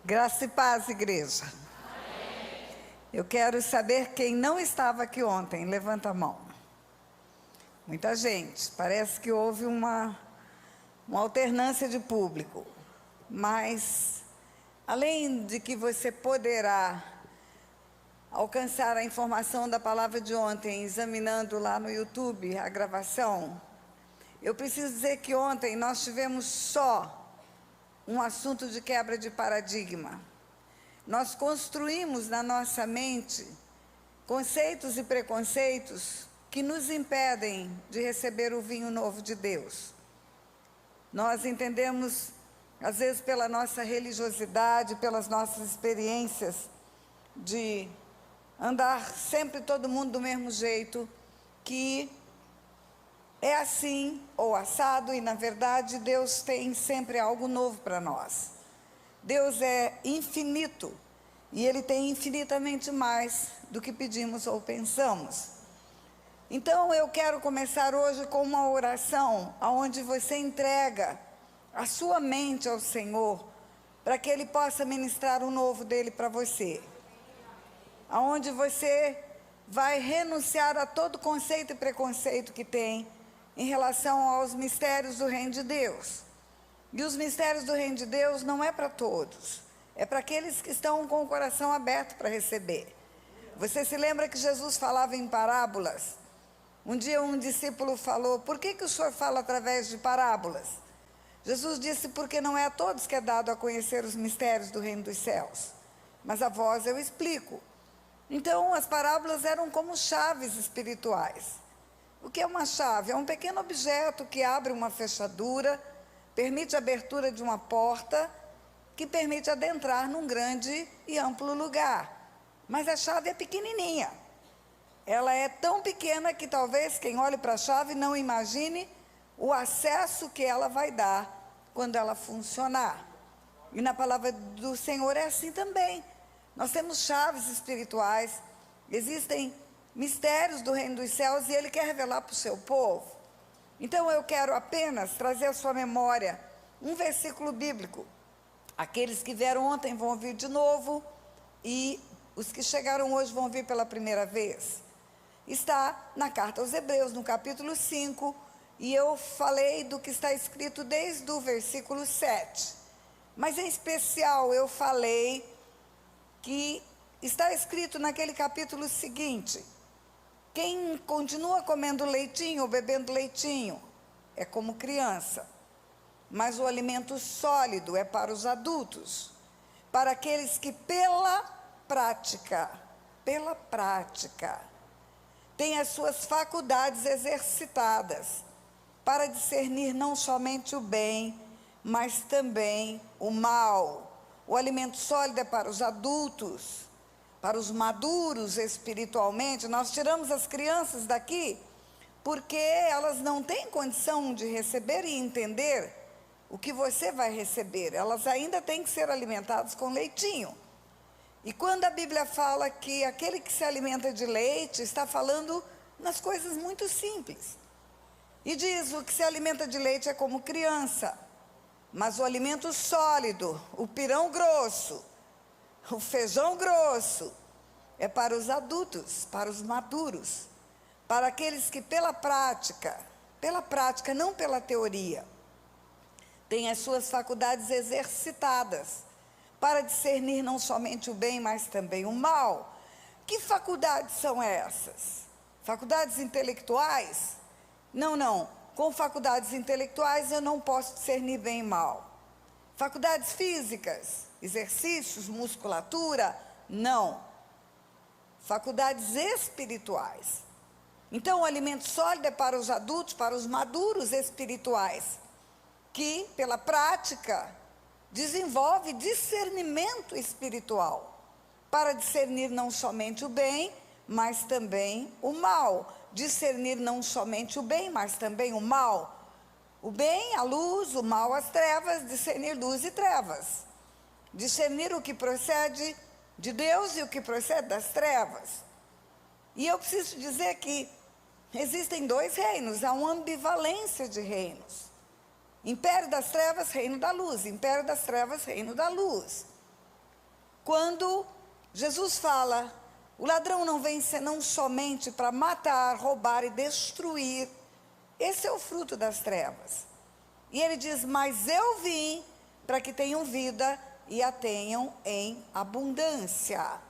Graça e paz, igreja. Eu quero saber quem não estava aqui ontem. Levanta a mão. Muita gente. Parece que houve uma alternância de público. Mas, além de que você poderá alcançar a informação da palavra de ontem, examinando lá no YouTube a gravação, eu preciso dizer que ontem nós tivemos só um assunto de quebra de paradigma. Nós construímos na nossa mente conceitos e preconceitos que nos impedem de receber o vinho novo de Deus. Nós entendemos, às vezes pela nossa religiosidade, pelas nossas experiências de andar sempre todo mundo do mesmo jeito, que é assim ou assado, e na verdade Deus tem sempre algo novo para nós. Deus é infinito e Ele tem infinitamente mais do que pedimos ou pensamos. Então eu quero começar hoje com uma oração onde você entrega a sua mente ao Senhor para que Ele possa ministrar o novo dEle para você. Onde você vai renunciar a todo conceito e preconceito que tem em relação aos mistérios do reino de Deus. E os mistérios do reino de Deus não é para todos, é para aqueles que estão com o coração aberto para receber. Você se lembra que Jesus falava em parábolas? Um dia um discípulo falou: por que o senhor fala através de parábolas? Jesus disse: porque não é a todos que é dado a conhecer os mistérios do reino dos céus, mas a vós eu explico. Então as parábolas eram como chaves espirituais. O que é uma chave? É um pequeno objeto que abre uma fechadura, permite a abertura de uma porta, que permite adentrar num grande e amplo lugar. Mas a chave é pequenininha. Ela é tão pequena que talvez quem olhe para a chave não imagine o acesso que ela vai dar quando ela funcionar. E na palavra do Senhor é assim também. Nós temos chaves espirituais, existem mistérios do reino dos céus e Ele quer revelar para o seu povo. Então eu quero apenas trazer à sua memória um versículo bíblico. Aqueles que vieram ontem vão ouvir de novo, e os que chegaram hoje vão ouvir pela primeira vez. Está na carta aos Hebreus, no capítulo 5, e eu falei do que está escrito desde o versículo 7. Mas em especial eu falei que está escrito naquele capítulo seguinte: quem continua comendo leitinho ou bebendo leitinho é como criança, mas o alimento sólido é para os adultos, para aqueles que pela prática, têm as suas faculdades exercitadas, para discernir não somente o bem, mas também o mal. O alimento sólido é para os adultos, para os maduros espiritualmente. Nós tiramos as crianças daqui porque elas não têm condição de receber e entender o que você vai receber. Elas ainda têm que ser alimentadas com leitinho. E quando a Bíblia fala que aquele que se alimenta de leite, está falando nas coisas muito simples. E diz: o que se alimenta de leite é como criança, mas o alimento sólido, o pirão grosso, o feijão grosso, é para os adultos, para os maduros, para aqueles que pela prática, não pela teoria, têm as suas faculdades exercitadas, para discernir não somente o bem, mas também o mal. Que faculdades são essas? Faculdades intelectuais? Não. Com faculdades intelectuais eu não posso discernir bem e mal. Faculdades físicas, exercícios, musculatura? Não. Faculdades espirituais. Então o alimento sólido é para os adultos, para os maduros espirituais, que pela prática desenvolve discernimento espiritual, para discernir não somente o bem, mas também o mal. Discernir não somente o bem, mas também o mal. O bem, a luz; o mal, as trevas. Discernir luz e trevas. Discernir o que procede de Deus e o que procede das trevas. E eu preciso dizer que existem dois reinos, há uma ambivalência de reinos. Império das trevas, reino da luz. Império das trevas, reino da luz. Quando Jesus fala, o ladrão não vem senão somente para matar, roubar e destruir. Esse é o fruto das trevas. E ele diz, mas eu vim para que tenham vida e a tenham em abundância.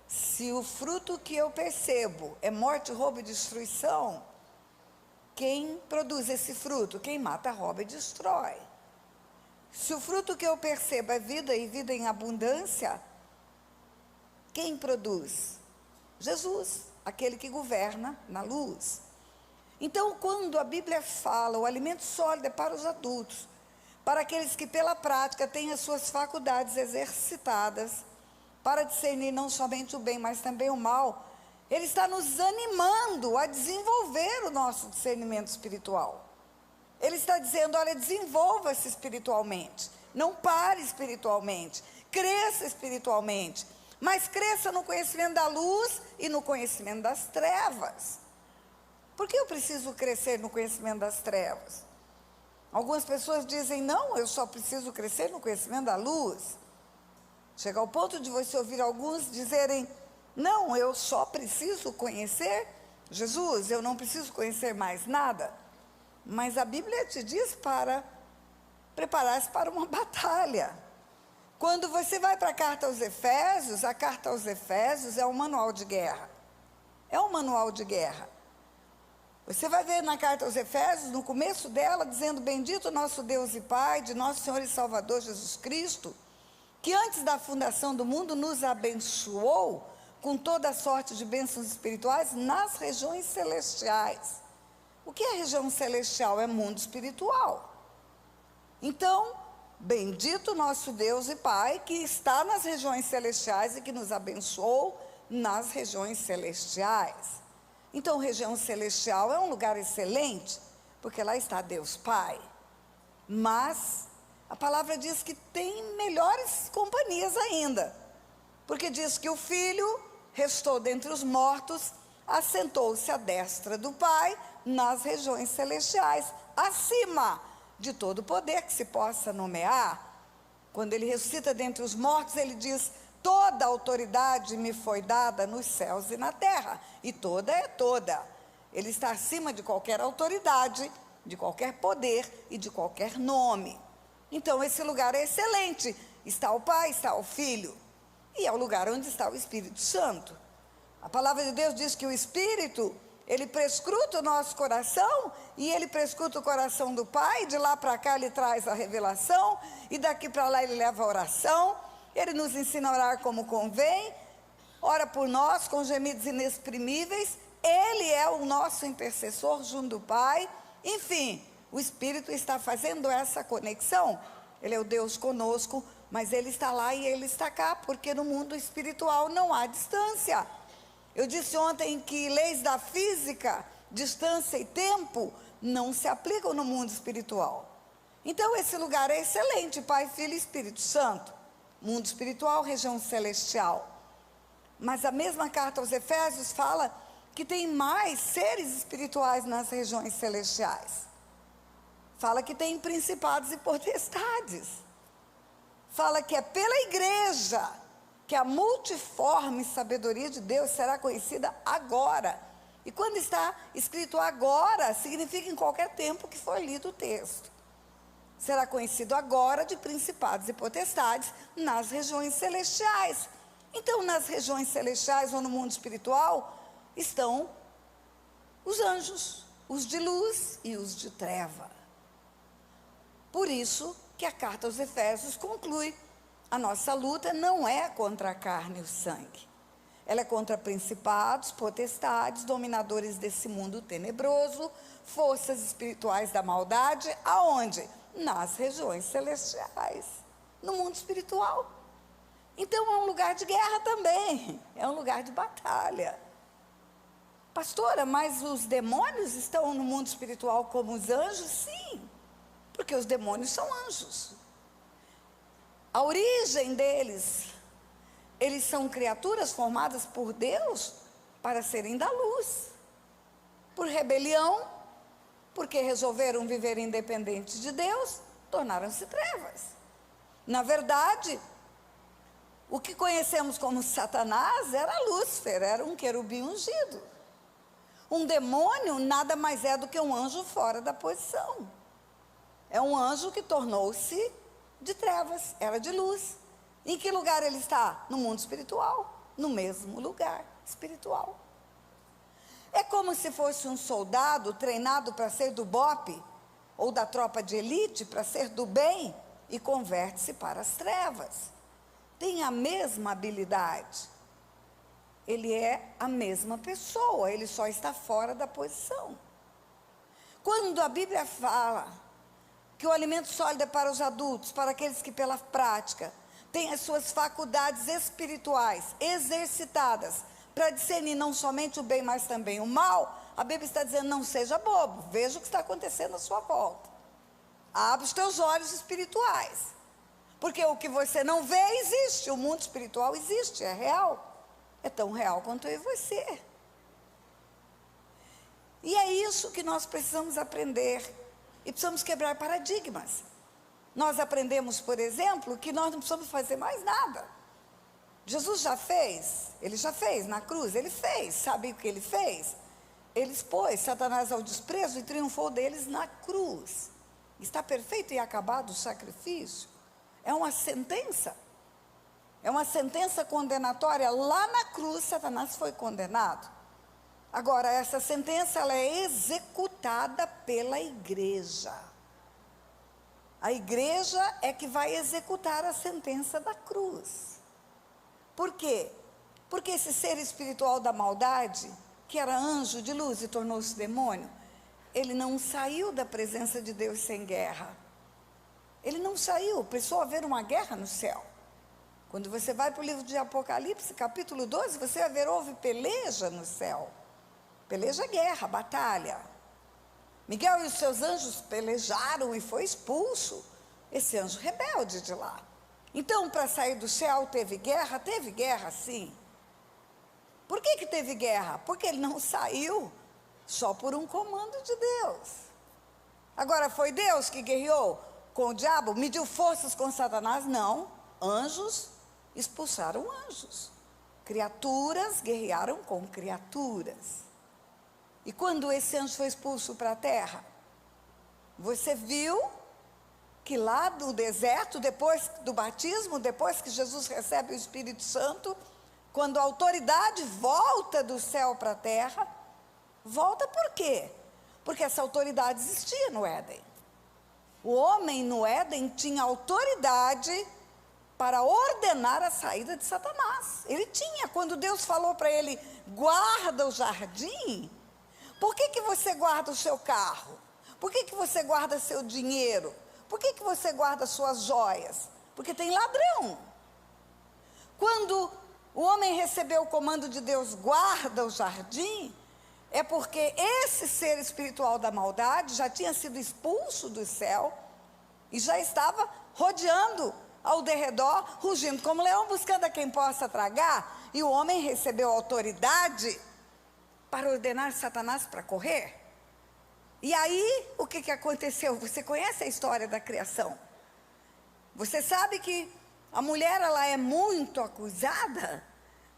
Se o fruto que eu percebo é morte, roubo e destruição, quem produz esse fruto? Quem mata, rouba e destrói. Se o fruto que eu percebo é vida e vida em abundância, quem produz? Jesus, aquele que governa na luz. Então, quando a Bíblia fala, o alimento sólido é para os adultos, para aqueles que pela prática têm as suas faculdades exercitadas, para discernir não somente o bem, mas também o mal, ele está nos animando a desenvolver o nosso discernimento espiritual. Ele está dizendo, olha, desenvolva-se espiritualmente, não pare espiritualmente, cresça espiritualmente, mas cresça no conhecimento da luz e no conhecimento das trevas. Por que eu preciso crescer no conhecimento das trevas? Algumas pessoas dizem, não, eu só preciso crescer no conhecimento da luz. Chega ao ponto de você ouvir alguns dizerem, não, eu só preciso conhecer Jesus, eu não preciso conhecer mais nada. Mas a Bíblia te diz para preparar-se para uma batalha. Quando você vai para a carta aos Efésios é um manual de guerra. É um manual de guerra. Você vai ver na carta aos Efésios, no começo dela, dizendo, bendito nosso Deus e Pai, de nosso Senhor e Salvador Jesus Cristo, que antes da fundação do mundo nos abençoou com toda a sorte de bênçãos espirituais nas regiões celestiais. O que é região celestial? É mundo espiritual. Então, bendito nosso Deus e Pai, que está nas regiões celestiais e que nos abençoou nas regiões celestiais. Então, região celestial é um lugar excelente, porque lá está Deus Pai. Mas a palavra diz que tem melhores companhias ainda, porque diz que o Filho restou dentre os mortos, assentou-se à destra do Pai nas regiões celestiais, acima de todo poder que se possa nomear. Quando ele ressuscita dentre os mortos, ele diz, toda autoridade me foi dada nos céus e na terra, e toda é toda. Ele está acima de qualquer autoridade, de qualquer poder e de qualquer nome. Então esse lugar é excelente, está o Pai, está o Filho, e é o lugar onde está o Espírito Santo. A palavra de Deus diz que o Espírito, ele prescruta o nosso coração, e ele prescruta o coração do Pai, de lá para cá ele traz a revelação, e daqui para lá ele leva a oração, ele nos ensina a orar como convém, ora por nós com gemidos inexprimíveis, ele é o nosso intercessor junto do Pai, enfim, o Espírito está fazendo essa conexão, ele é o Deus conosco, mas ele está lá e ele está cá, porque no mundo espiritual não há distância. Eu disse ontem que leis da física, distância e tempo, não se aplicam no mundo espiritual. Então esse lugar é excelente, Pai, Filho e Espírito Santo. Mundo espiritual, região celestial. Mas a mesma carta aos Efésios fala que tem mais seres espirituais nas regiões celestiais. Fala que tem principados e potestades. Fala que é pela igreja que a multiforme sabedoria de Deus será conhecida agora. E quando está escrito agora, significa em qualquer tempo que for lido o texto. Será conhecido agora de principados e potestades nas regiões celestiais. Então, nas regiões celestiais ou no mundo espiritual, estão os anjos, os de luz e os de treva. Por isso que a carta aos Efésios conclui, a nossa luta não é contra a carne e o sangue. Ela é contra principados, potestades, dominadores desse mundo tenebroso, forças espirituais da maldade, aonde? Nas regiões celestiais, no mundo espiritual. Então é um lugar de guerra também, é um lugar de batalha. Pastora, mas os demônios estão no mundo espiritual como os anjos? Sim, porque os demônios são anjos. A origem deles, eles são criaturas formadas por Deus para serem da luz. Por rebelião, porque resolveram viver independentes de Deus, tornaram-se trevas. Na verdade, O que conhecemos como Satanás era Lúcifer, era um querubim ungido. Um demônio nada mais é do que um anjo fora da posição. É um anjo que tornou-se de trevas, era de luz. Em que lugar ele está? No mundo espiritual, no mesmo lugar espiritual. É como se fosse um soldado treinado para ser do BOPE, ou da tropa de elite, para ser do bem, e converte-se para as trevas. Tem a mesma habilidade. Ele é a mesma pessoa, ele só está fora da posição. Quando a Bíblia fala que o alimento sólido é para os adultos, para aqueles que pela prática têm as suas faculdades espirituais exercitadas para discernir não somente o bem, mas também o mal, a Bíblia está dizendo: não seja bobo, veja o que está acontecendo à sua volta. Abre os teus olhos espirituais, porque o que você não vê existe, o mundo espiritual existe, é real. É tão real quanto eu e você. E é isso que nós precisamos aprender. E precisamos quebrar paradigmas. Nós aprendemos, por exemplo, que nós não precisamos fazer mais nada. Jesus já fez, ele já fez na cruz, ele fez. Sabe o que ele fez? Ele expôs Satanás ao desprezo e triunfou deles na cruz. Está perfeito e acabado o sacrifício. É uma sentença. É uma sentença condenatória. Lá na cruz, Satanás foi condenado. Agora, essa sentença ela é executada pela igreja. A igreja é que vai executar a sentença da cruz. Por quê? Porque esse ser espiritual da maldade, que era anjo de luz e tornou-se demônio, ele não saiu da presença de Deus sem guerra. Ele não saiu, precisou haver uma guerra no céu. Quando você vai para o livro de Apocalipse, capítulo 12, você vai ver, houve peleja no céu. Peleja, guerra, batalha. Miguel e os seus anjos pelejaram e foi expulso esse anjo rebelde de lá. Então, para sair do céu, teve guerra sim. Por que teve guerra? Porque ele não saiu só por um comando de Deus. Agora, foi Deus que guerreou com o diabo, mediu forças com Satanás? Não, anjos expulsaram anjos. Criaturas guerrearam com criaturas. E quando esse anjo foi expulso para a terra, você viu que lá do deserto, depois do batismo, depois que Jesus recebe o Espírito Santo, quando a autoridade volta do céu para a terra, volta por quê? Porque essa autoridade existia no Éden. O homem no Éden tinha autoridade para ordenar a saída de Satanás. Ele tinha, quando Deus falou para ele, guarda o jardim. Por que você guarda o seu carro? Por que você guarda seu dinheiro? Por que você guarda suas joias? Porque tem ladrão. Quando o homem recebeu o comando de Deus, guarda o jardim, é porque esse ser espiritual da maldade já tinha sido expulso do céu e já estava rodeando ao derredor, rugindo como leão, buscando a quem possa tragar. E o homem recebeu autoridade para ordenar Satanás para correr. E aí, o que aconteceu? Você conhece a história da criação? Você sabe que a mulher, ela é muito acusada,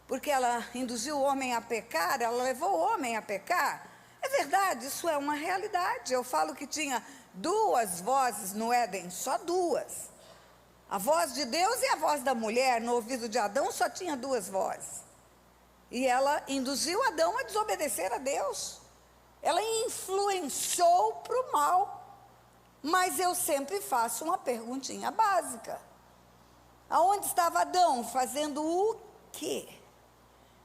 porque ela induziu o homem a pecar, ela levou o homem a pecar. É verdade, isso é uma realidade. Eu falo que tinha duas vozes no Éden, só duas. A voz de Deus e a voz da mulher. No ouvido de Adão só tinha duas vozes. E ela induziu Adão a desobedecer a Deus. Ela influenciou para o mal. Mas eu sempre faço uma perguntinha básica. Aonde estava Adão fazendo o quê?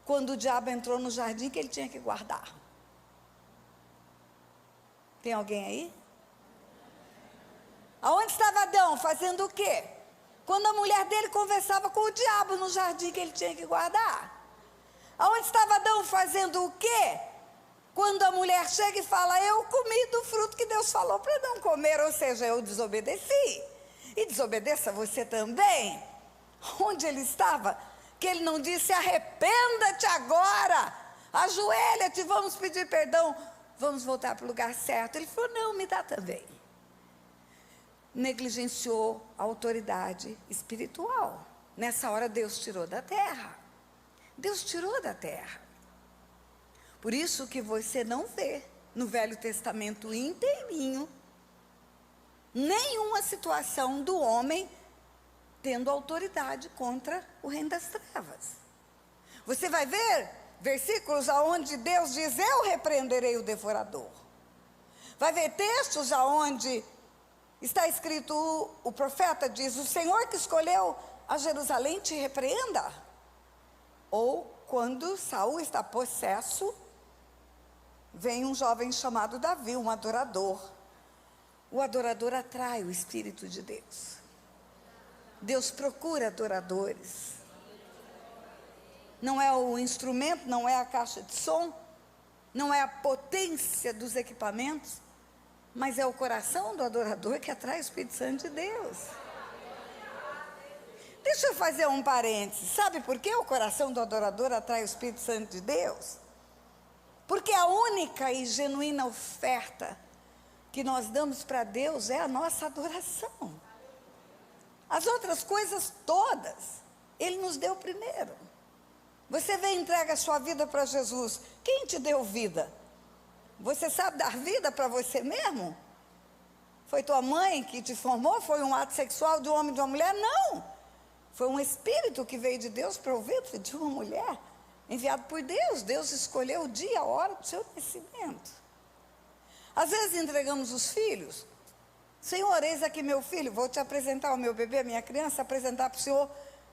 Quando o diabo entrou no jardim que ele tinha que guardar. Tem alguém aí? Aonde estava Adão fazendo o quê? Quando a mulher dele conversava com o diabo no jardim que ele tinha que guardar. Aonde estava Adão fazendo o quê? Quando a mulher chega e fala, eu comi do fruto que Deus falou para não comer, ou seja, eu desobedeci. E desobedeça você também. Onde ele estava? Que ele não disse, arrependa-te agora, ajoelha-te, vamos pedir perdão, vamos voltar para o lugar certo. Ele falou, não, me dá também. Negligenciou a autoridade espiritual, nessa hora Deus tirou da terra. Deus tirou da terra. Por isso que você não vê no Velho Testamento inteirinho nenhuma situação do homem tendo autoridade contra o reino das trevas. Você vai ver versículos aonde Deus diz: eu repreenderei o devorador. Vai ver textos aonde está escrito, o profeta diz: o Senhor que escolheu a Jerusalém te repreenda. Ou quando Saul está possesso, vem um jovem chamado Davi, um adorador. O adorador atrai o Espírito de Deus. Deus procura adoradores. Não é o instrumento, não é a caixa de som, não é a potência dos equipamentos, mas é o coração do adorador que atrai o Espírito Santo de Deus. Deixa eu fazer um parênteses. Sabe por que o coração do adorador atrai o Espírito Santo de Deus? Porque a única e genuína oferta que nós damos para Deus é a nossa adoração. As outras coisas todas, Ele nos deu primeiro. Você vem e entrega a sua vida para Jesus. Quem te deu vida? Você sabe dar vida para você mesmo? Foi tua mãe que te formou? Foi um ato sexual de um homem e de uma mulher? Não! Foi um espírito que veio de Deus para o ventre de uma mulher, enviado por Deus. Deus escolheu o dia, a hora do seu nascimento. Às vezes entregamos os filhos. Senhor, eis aqui meu filho, vou te apresentar o meu bebê, a minha criança, apresentar para o Senhor.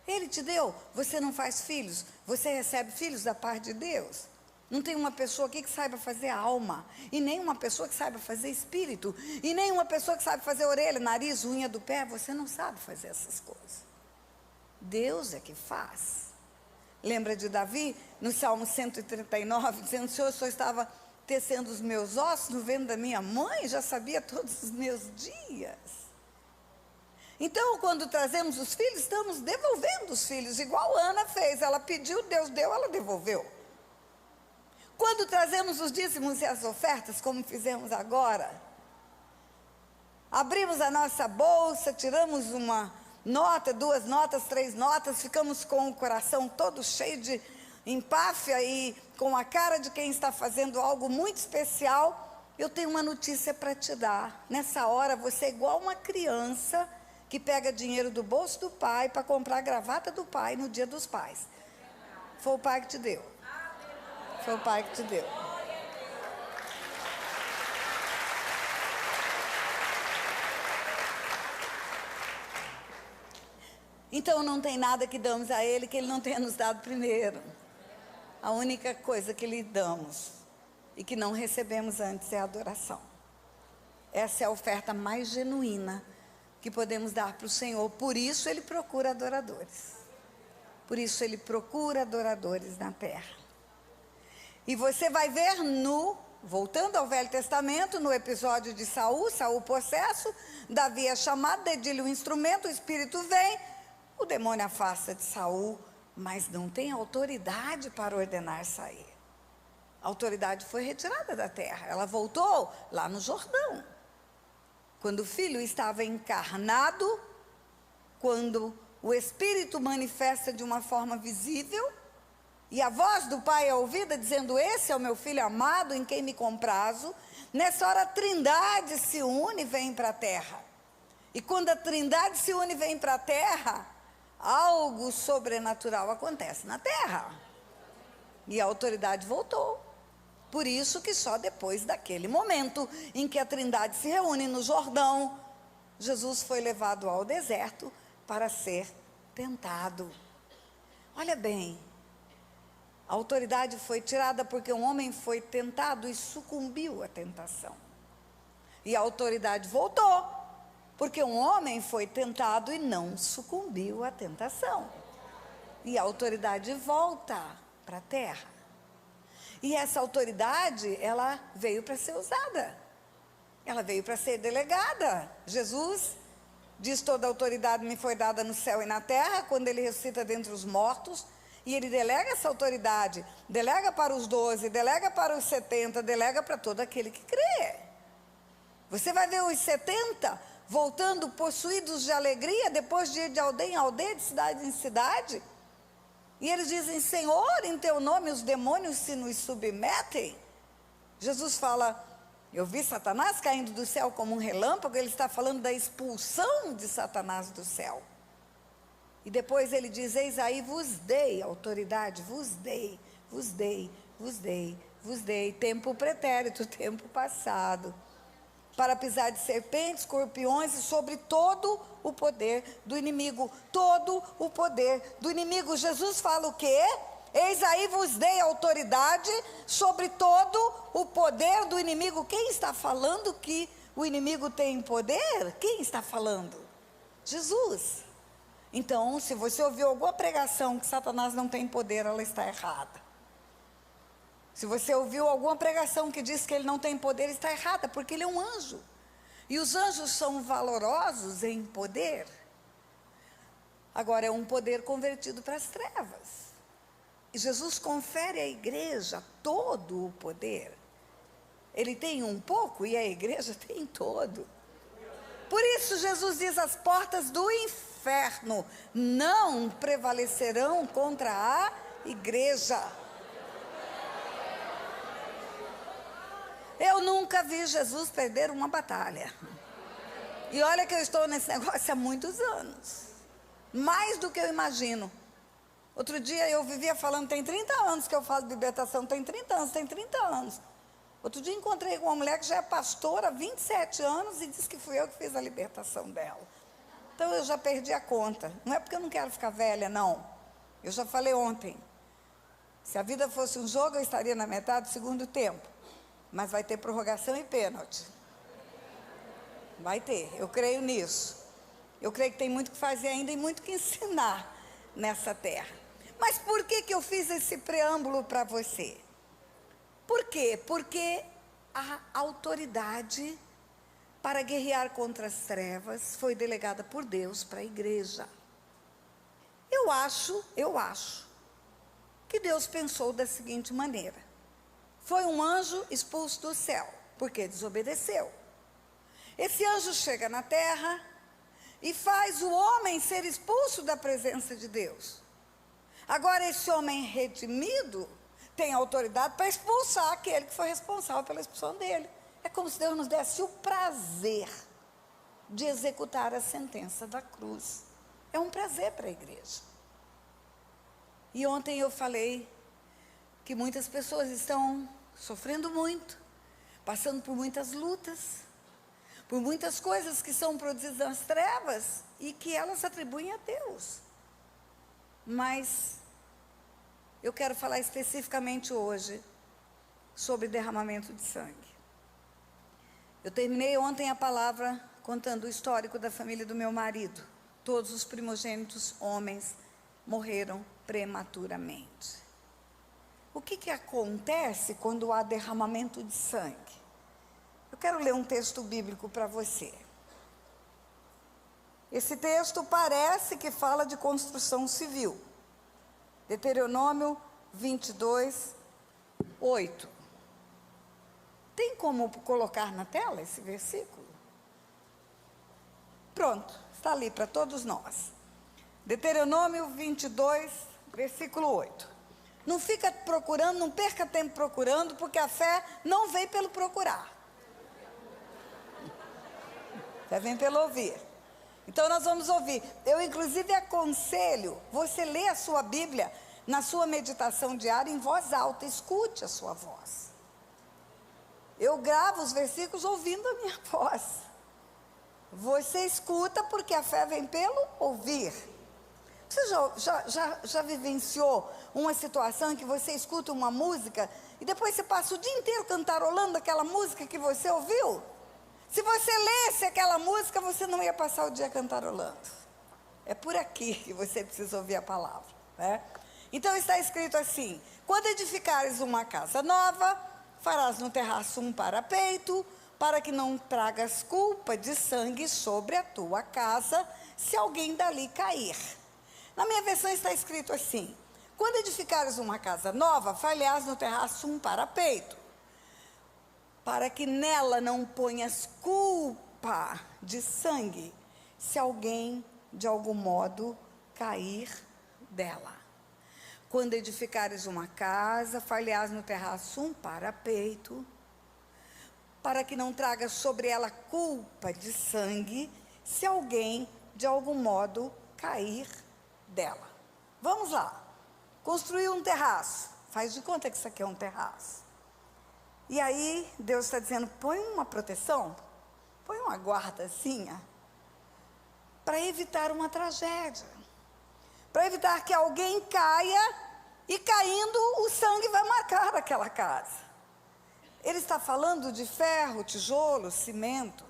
Ele te deu, você não faz filhos, você recebe filhos da parte de Deus. Não tem uma pessoa aqui que saiba fazer alma, e nem uma pessoa que saiba fazer espírito, e nem uma pessoa que saiba fazer orelha, nariz, unha do pé. Você não sabe fazer essas coisas. Deus é que faz. Lembra de Davi, no Salmo 139, dizendo: Senhor, eu só estava tecendo os meus ossos no ventre da minha mãe, já sabia todos os meus dias. Então, quando trazemos os filhos, estamos devolvendo os filhos, igual Ana fez. Ela pediu, Deus deu, ela devolveu. Quando trazemos os dízimos e as ofertas, como fizemos agora, abrimos a nossa bolsa, tiramos uma nota, 2 notas, 3 notas, ficamos com o coração todo cheio de empáfia e com a cara de quem está fazendo algo muito especial. Eu tenho uma notícia para te dar. Nessa hora, você é igual uma criança que pega dinheiro do bolso do pai para comprar a gravata do pai no dia dos pais. Foi o pai que te deu. Foi o pai que te deu. Então não tem nada que damos a Ele que Ele não tenha nos dado primeiro. A única coisa que lhe damos e que não recebemos antes é a adoração. Essa é a oferta mais genuína que podemos dar para o Senhor. Por isso Ele procura adoradores. Por isso Ele procura adoradores na terra. E você vai ver voltando ao Velho Testamento, no episódio de Saul possesso, Davi é chamado, dedilha o instrumento, o espírito vem, o demônio afasta de Saul, mas não tem autoridade para ordenar sair. A autoridade foi retirada da terra, ela voltou lá no Jordão. Quando o filho estava encarnado, quando o espírito manifesta de uma forma visível, e a voz do pai é ouvida dizendo: esse é o meu filho amado em quem me comprazo. Nessa hora a trindade se une e vem para a terra. E quando a trindade se une e vem para a terra, algo sobrenatural acontece na terra. E a autoridade voltou. Por isso que só depois daquele momento em que a trindade se reúne no Jordão, Jesus foi levado ao deserto para ser tentado. Olha bem, a autoridade foi tirada porque um homem foi tentado e sucumbiu à tentação. E a autoridade voltou porque um homem foi tentado e não sucumbiu à tentação. E a autoridade volta para a terra. E essa autoridade, ela veio para ser usada. Ela veio para ser delegada. Jesus diz: toda a autoridade me foi dada no céu e na terra. Quando ele ressuscita dentre os mortos, e ele delega essa autoridade, delega para os 12, delega para os 70, delega para todo aquele que crê. Você vai ver os 70 voltando possuídos de alegria, depois de ir de aldeia em aldeia, de cidade em cidade. E eles dizem: Senhor, em teu nome os demônios se nos submetem. Jesus fala: eu vi Satanás caindo do céu como um relâmpago. Ele está falando da expulsão de Satanás do céu. E depois ele diz: eis aí vos dei autoridade, vos dei, vos dei, vos dei, vos dei, tempo pretérito, tempo passado, para pisar de serpentes, escorpiões e sobre todo o poder do inimigo. Todo o poder do inimigo. Jesus fala o quê? Eis aí vos dei autoridade sobre todo o poder do inimigo. Quem está falando que o inimigo tem poder? Quem está falando? Jesus. Então, se você ouviu alguma pregação que Satanás não tem poder, ela está errada. Se você ouviu alguma pregação que diz que ele não tem poder, está errada, porque ele é um anjo. E os anjos são valorosos em poder. Agora, é um poder convertido para as trevas. E Jesus confere à igreja todo o poder. Ele tem um pouco e a igreja tem todo. Por isso Jesus diz: as portas do inferno não prevalecerão contra a igreja. Eu nunca vi Jesus perder uma batalha. E olha que eu estou nesse negócio há muitos anos. Mais do que eu imagino. Outro dia eu vivia falando, tem 30 anos que eu falo de libertação, tem 30 anos. Outro dia encontrei com uma mulher que já é pastora há 27 anos e disse que fui eu que fiz a libertação dela. Então eu já perdi a conta. Não é porque eu não quero ficar velha, não. Eu já falei ontem. Se a vida fosse um jogo, eu estaria na metade do segundo tempo. Mas vai ter prorrogação e pênalti. Vai ter, eu creio nisso. Eu creio que tem muito que fazer ainda e muito que ensinar nessa terra. Mas por que eu fiz esse preâmbulo para você? Por quê? Porque a autoridade para guerrear contra as trevas foi delegada por Deus para a igreja. Eu acho que Deus pensou da seguinte maneira: foi um anjo expulso do céu, porque desobedeceu. Esse anjo chega na terra e faz o homem ser expulso da presença de Deus. Agora esse homem redimido tem autoridade para expulsar aquele que foi responsável pela expulsão dele. É como se Deus nos desse o prazer de executar a sentença da cruz. É um prazer para a igreja. E ontem eu falei que muitas pessoas estão sofrendo muito, passando por muitas lutas, por muitas coisas que são produzidas nas trevas e que elas atribuem a Deus. Mas eu quero falar especificamente hoje sobre derramamento de sangue. Eu terminei ontem a palavra contando o histórico da família do meu marido. Todos os primogênitos homens morreram prematuramente. O que acontece quando há derramamento de sangue? Eu quero ler um texto bíblico para você. Esse texto parece que fala de construção civil. Deuteronômio 22, 8. Tem como colocar na tela esse versículo? Pronto, está ali para todos nós. Deuteronômio 22, versículo 8. Não fica procurando, não perca tempo procurando, porque a fé não vem pelo procurar. A fé vem pelo ouvir. Então nós vamos ouvir. Eu inclusive aconselho você ler a sua Bíblia na sua meditação diária em voz alta. Escute a sua voz. Eu gravo os versículos ouvindo a minha voz. Você escuta porque a fé vem pelo ouvir. Você já vivenciou uma situação em que você escuta uma música e depois você passa o dia inteiro cantarolando aquela música que você ouviu? Se você lesse aquela música, você não ia passar o dia cantarolando. É por aqui que você precisa ouvir a palavra, né? Então está escrito assim: quando edificares uma casa nova, farás no terraço um parapeito, para que não tragas culpa de sangue sobre a tua casa, se alguém dali cair. Na minha versão está escrito assim: quando edificares uma casa nova, farás no terraço um parapeito, para que nela não ponhas culpa culpa de sangue se alguém, de algum modo, cair dela. Quando edificares uma casa, far-lhe-ás no terraço um parapeito, para que não traga sobre ela culpa de sangue, se alguém, de algum modo, cair dela. Vamos lá. Construir um terraço. Faz de conta que isso aqui é um terraço. E aí, Deus está dizendo, põe uma proteção, põe uma guardazinha, para evitar uma tragédia. Para evitar que alguém caia, e caindo, o sangue vai marcar aquela casa. Ele está falando de ferro, tijolo, cimento.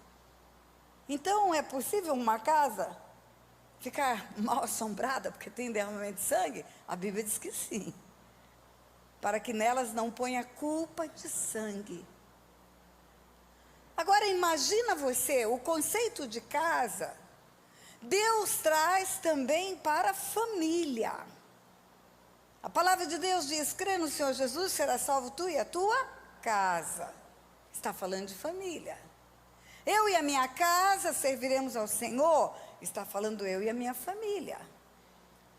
Então, é possível uma casa ficar mal assombrada porque tem derramamento de sangue? A Bíblia diz que sim. Para que nelas não ponha culpa de sangue. Agora, imagina você, o conceito de casa, Deus traz também para a família. A palavra de Deus diz, crê no Senhor Jesus, será salvo tu e a tua casa. Está falando de família. Eu e a minha casa serviremos ao Senhor. Está falando eu e a minha família.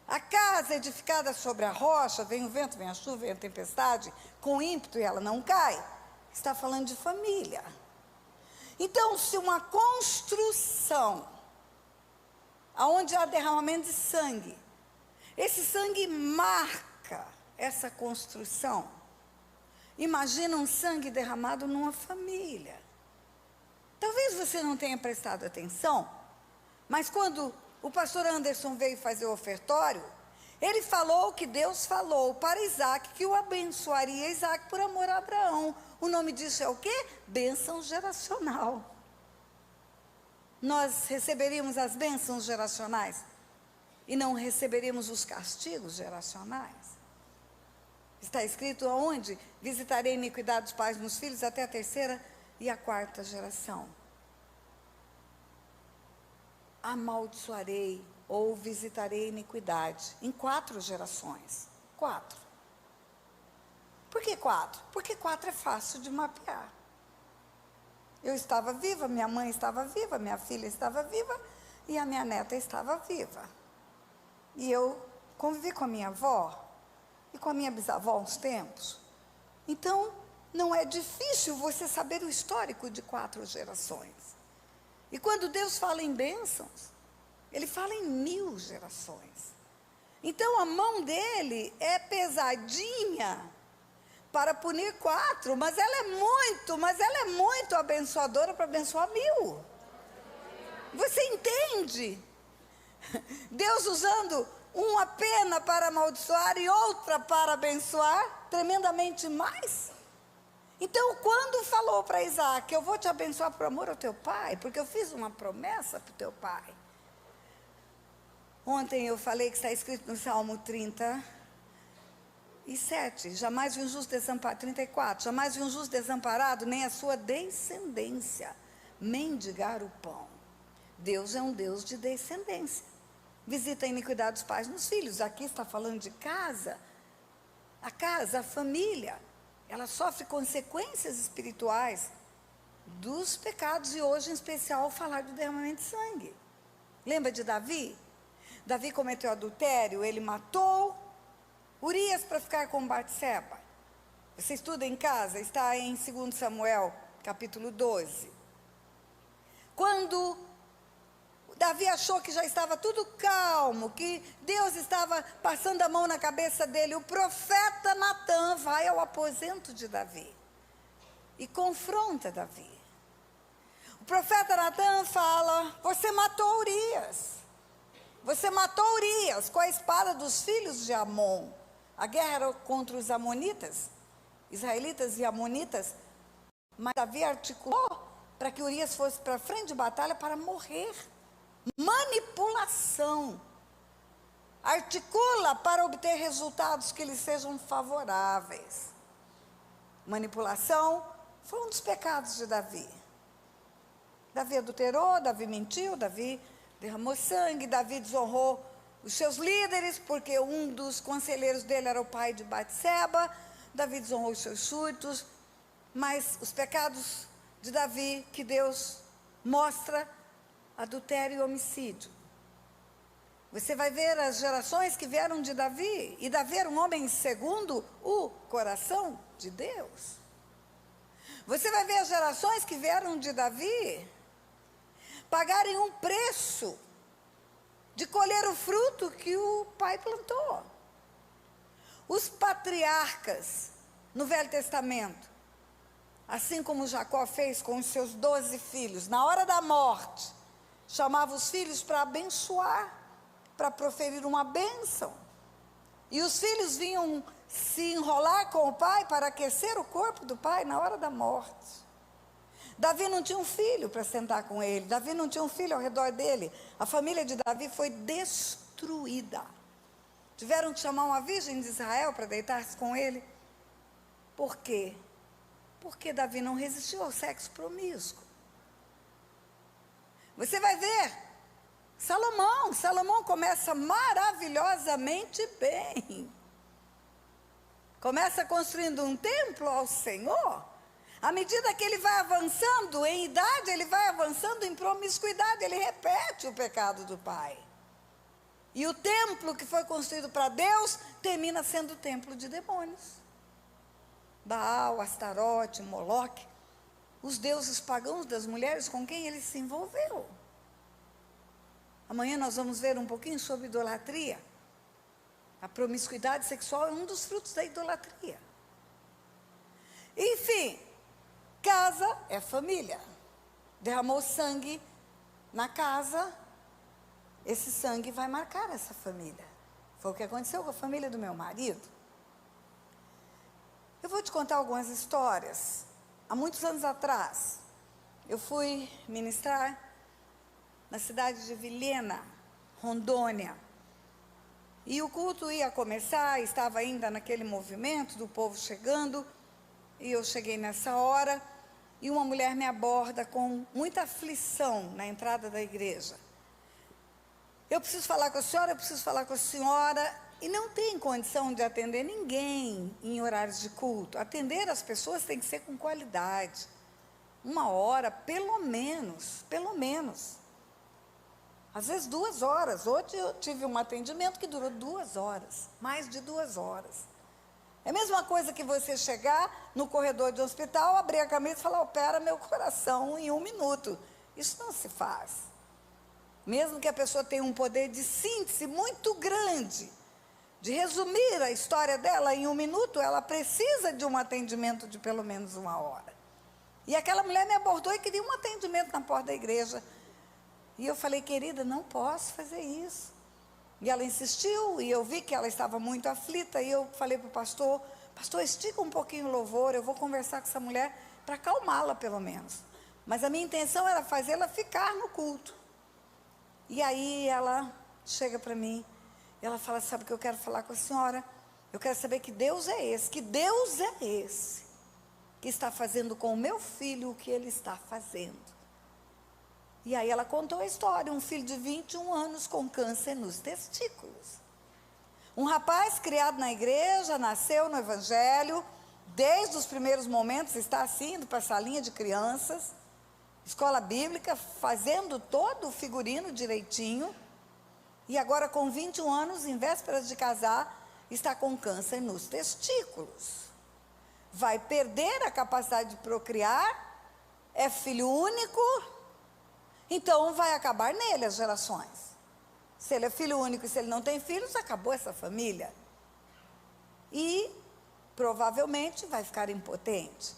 A casa edificada sobre a rocha, vem o vento, vem a chuva, vem a tempestade, com ímpeto e ela não cai. Está falando de família. Então, se uma construção, onde há derramamento de sangue, esse sangue marca essa construção. Imagina um sangue derramado numa família. Talvez você não tenha prestado atenção, mas quando o pastor Anderson veio fazer o ofertório, ele falou que Deus falou para Isaac que o abençoaria Isaac por amor a Abraão. O nome disso é o quê? Bênção geracional. Nós receberíamos as bênçãos geracionais e não receberíamos os castigos geracionais. Está escrito aonde? Visitarei a iniquidade dos pais nos filhos até a terceira e a quarta geração. Amaldiçoarei ou visitarei a iniquidade em 4 gerações. 4. Por que 4? Porque 4 é fácil de mapear. Eu estava viva, minha mãe estava viva, minha filha estava viva e a minha neta estava viva. E eu convivi com a minha avó e com a minha bisavó há uns tempos. Então, não é difícil você saber o histórico de 4 gerações. E quando Deus fala em bênçãos, Ele fala em 1000 gerações. Então, a mão dele é pesadinha para punir 4, mas ela é muito abençoadora para abençoar 1000. Você entende? Deus usando uma pena para amaldiçoar e outra para abençoar, tremendamente mais. Então, quando falou para Isaac, eu vou te abençoar por amor ao teu pai, porque eu fiz uma promessa para o teu pai. Ontem eu falei que está escrito no Salmo 37, jamais vi um justo desamparado, 34, jamais vi um justo desamparado, nem a sua descendência mendigar o pão. Deus é um Deus de descendência. Visita a iniquidade dos pais nos filhos. Aqui está falando de casa. A casa, a família, ela sofre consequências espirituais dos pecados, e hoje em especial falar do derramamento de sangue. Lembra de Davi? Davi cometeu adultério, ele matou Urias para ficar com Batseba. Você estuda em casa, está em 2 Samuel, capítulo 12. Quando Davi achou que já estava tudo calmo, que Deus estava passando a mão na cabeça dele, o profeta Natã vai ao aposento de Davi e confronta Davi. O profeta Natã fala: você matou Urias. Você matou Urias com a espada dos filhos de Amon. A guerra era contra os amonitas, israelitas e amonitas, mas Davi articulou para que Urias fosse para a frente de batalha para morrer. Manipulação. Articula para obter resultados que lhe sejam favoráveis. Manipulação foi um dos pecados de Davi. Davi adulterou, Davi mentiu, Davi derramou sangue, Davi desonrou os seus líderes, porque um dos conselheiros dele era o pai de Batseba. Davi desonrou os seus súditos, mas os pecados de Davi que Deus mostra adultério e homicídio. Você vai ver as gerações que vieram de Davi, e Davi era um homem segundo o coração de Deus. Você vai ver as gerações que vieram de Davi pagarem um preço de colher o fruto que o pai plantou. Os patriarcas no Velho Testamento, assim como Jacó fez com os seus 12 filhos, na hora da morte, chamava os filhos para abençoar, para proferir uma bênção. E os filhos vinham se enrolar com o pai para aquecer o corpo do pai na hora da morte. Davi não tinha um filho para sentar com ele, Davi não tinha um filho ao redor dele. A família de Davi foi destruída. Tiveram que chamar uma virgem de Israel para deitar-se com ele. Por quê? Porque Davi não resistiu ao sexo promíscuo. Você vai ver, Salomão começa maravilhosamente bem. Começa construindo um templo ao Senhor. À medida que ele vai avançando em idade, ele vai avançando em promiscuidade, ele repete o pecado do pai. E o templo que foi construído para Deus, termina sendo o templo de demônios. Baal, Astarote, Moloque, os deuses pagãos das mulheres com quem ele se envolveu. Amanhã nós vamos ver um pouquinho sobre idolatria. A promiscuidade sexual é um dos frutos da idolatria. Enfim, casa é família. Derramou sangue na casa, esse sangue vai marcar essa família. Foi o que aconteceu com a família do meu marido. Eu vou te contar algumas histórias. Há muitos anos atrás, eu fui ministrar na cidade de Vilhena, Rondônia. E o culto ia começar, estava ainda naquele movimento do povo chegando, e eu cheguei nessa hora, e uma mulher me aborda com muita aflição na entrada da igreja. Eu preciso falar com a senhora, eu preciso falar com a senhora, e não tem condição de atender ninguém em horários de culto. Atender as pessoas tem que ser com qualidade. 1 hora, pelo menos. Às vezes 2 horas. Hoje eu tive um atendimento que durou 2 horas, mais de 2 horas. É a mesma coisa que você chegar no corredor de um hospital, abrir a camisa e falar, opera meu coração em 1 minuto. Isso não se faz. Mesmo que a pessoa tenha um poder de síntese muito grande, de resumir a história dela em 1 minuto, ela precisa de um atendimento de pelo menos 1 hora. E aquela mulher me abordou e queria um atendimento na porta da igreja. E eu falei, querida, não posso fazer isso. E ela insistiu, e eu vi que ela estava muito aflita, e eu falei para o pastor, estica um pouquinho o louvor, eu vou conversar com essa mulher para acalmá-la pelo menos. Mas a minha intenção era fazê-la ficar no culto. E aí ela chega para mim, ela fala, sabe o que eu quero falar com a senhora? Eu quero saber que Deus é esse que está fazendo com o meu filho o que ele está fazendo. E aí ela contou a história, um filho de 21 anos com câncer nos testículos. Um rapaz criado na igreja, nasceu no evangelho, desde os primeiros momentos está assim, indo para a salinha de crianças, escola bíblica, fazendo todo o figurino direitinho, e agora com 21 anos, em vésperas de casar, está com câncer nos testículos. Vai perder a capacidade de procriar, é filho único, então vai acabar nele as gerações. Se ele é filho único e se ele não tem filhos, acabou essa família. E provavelmente vai ficar impotente.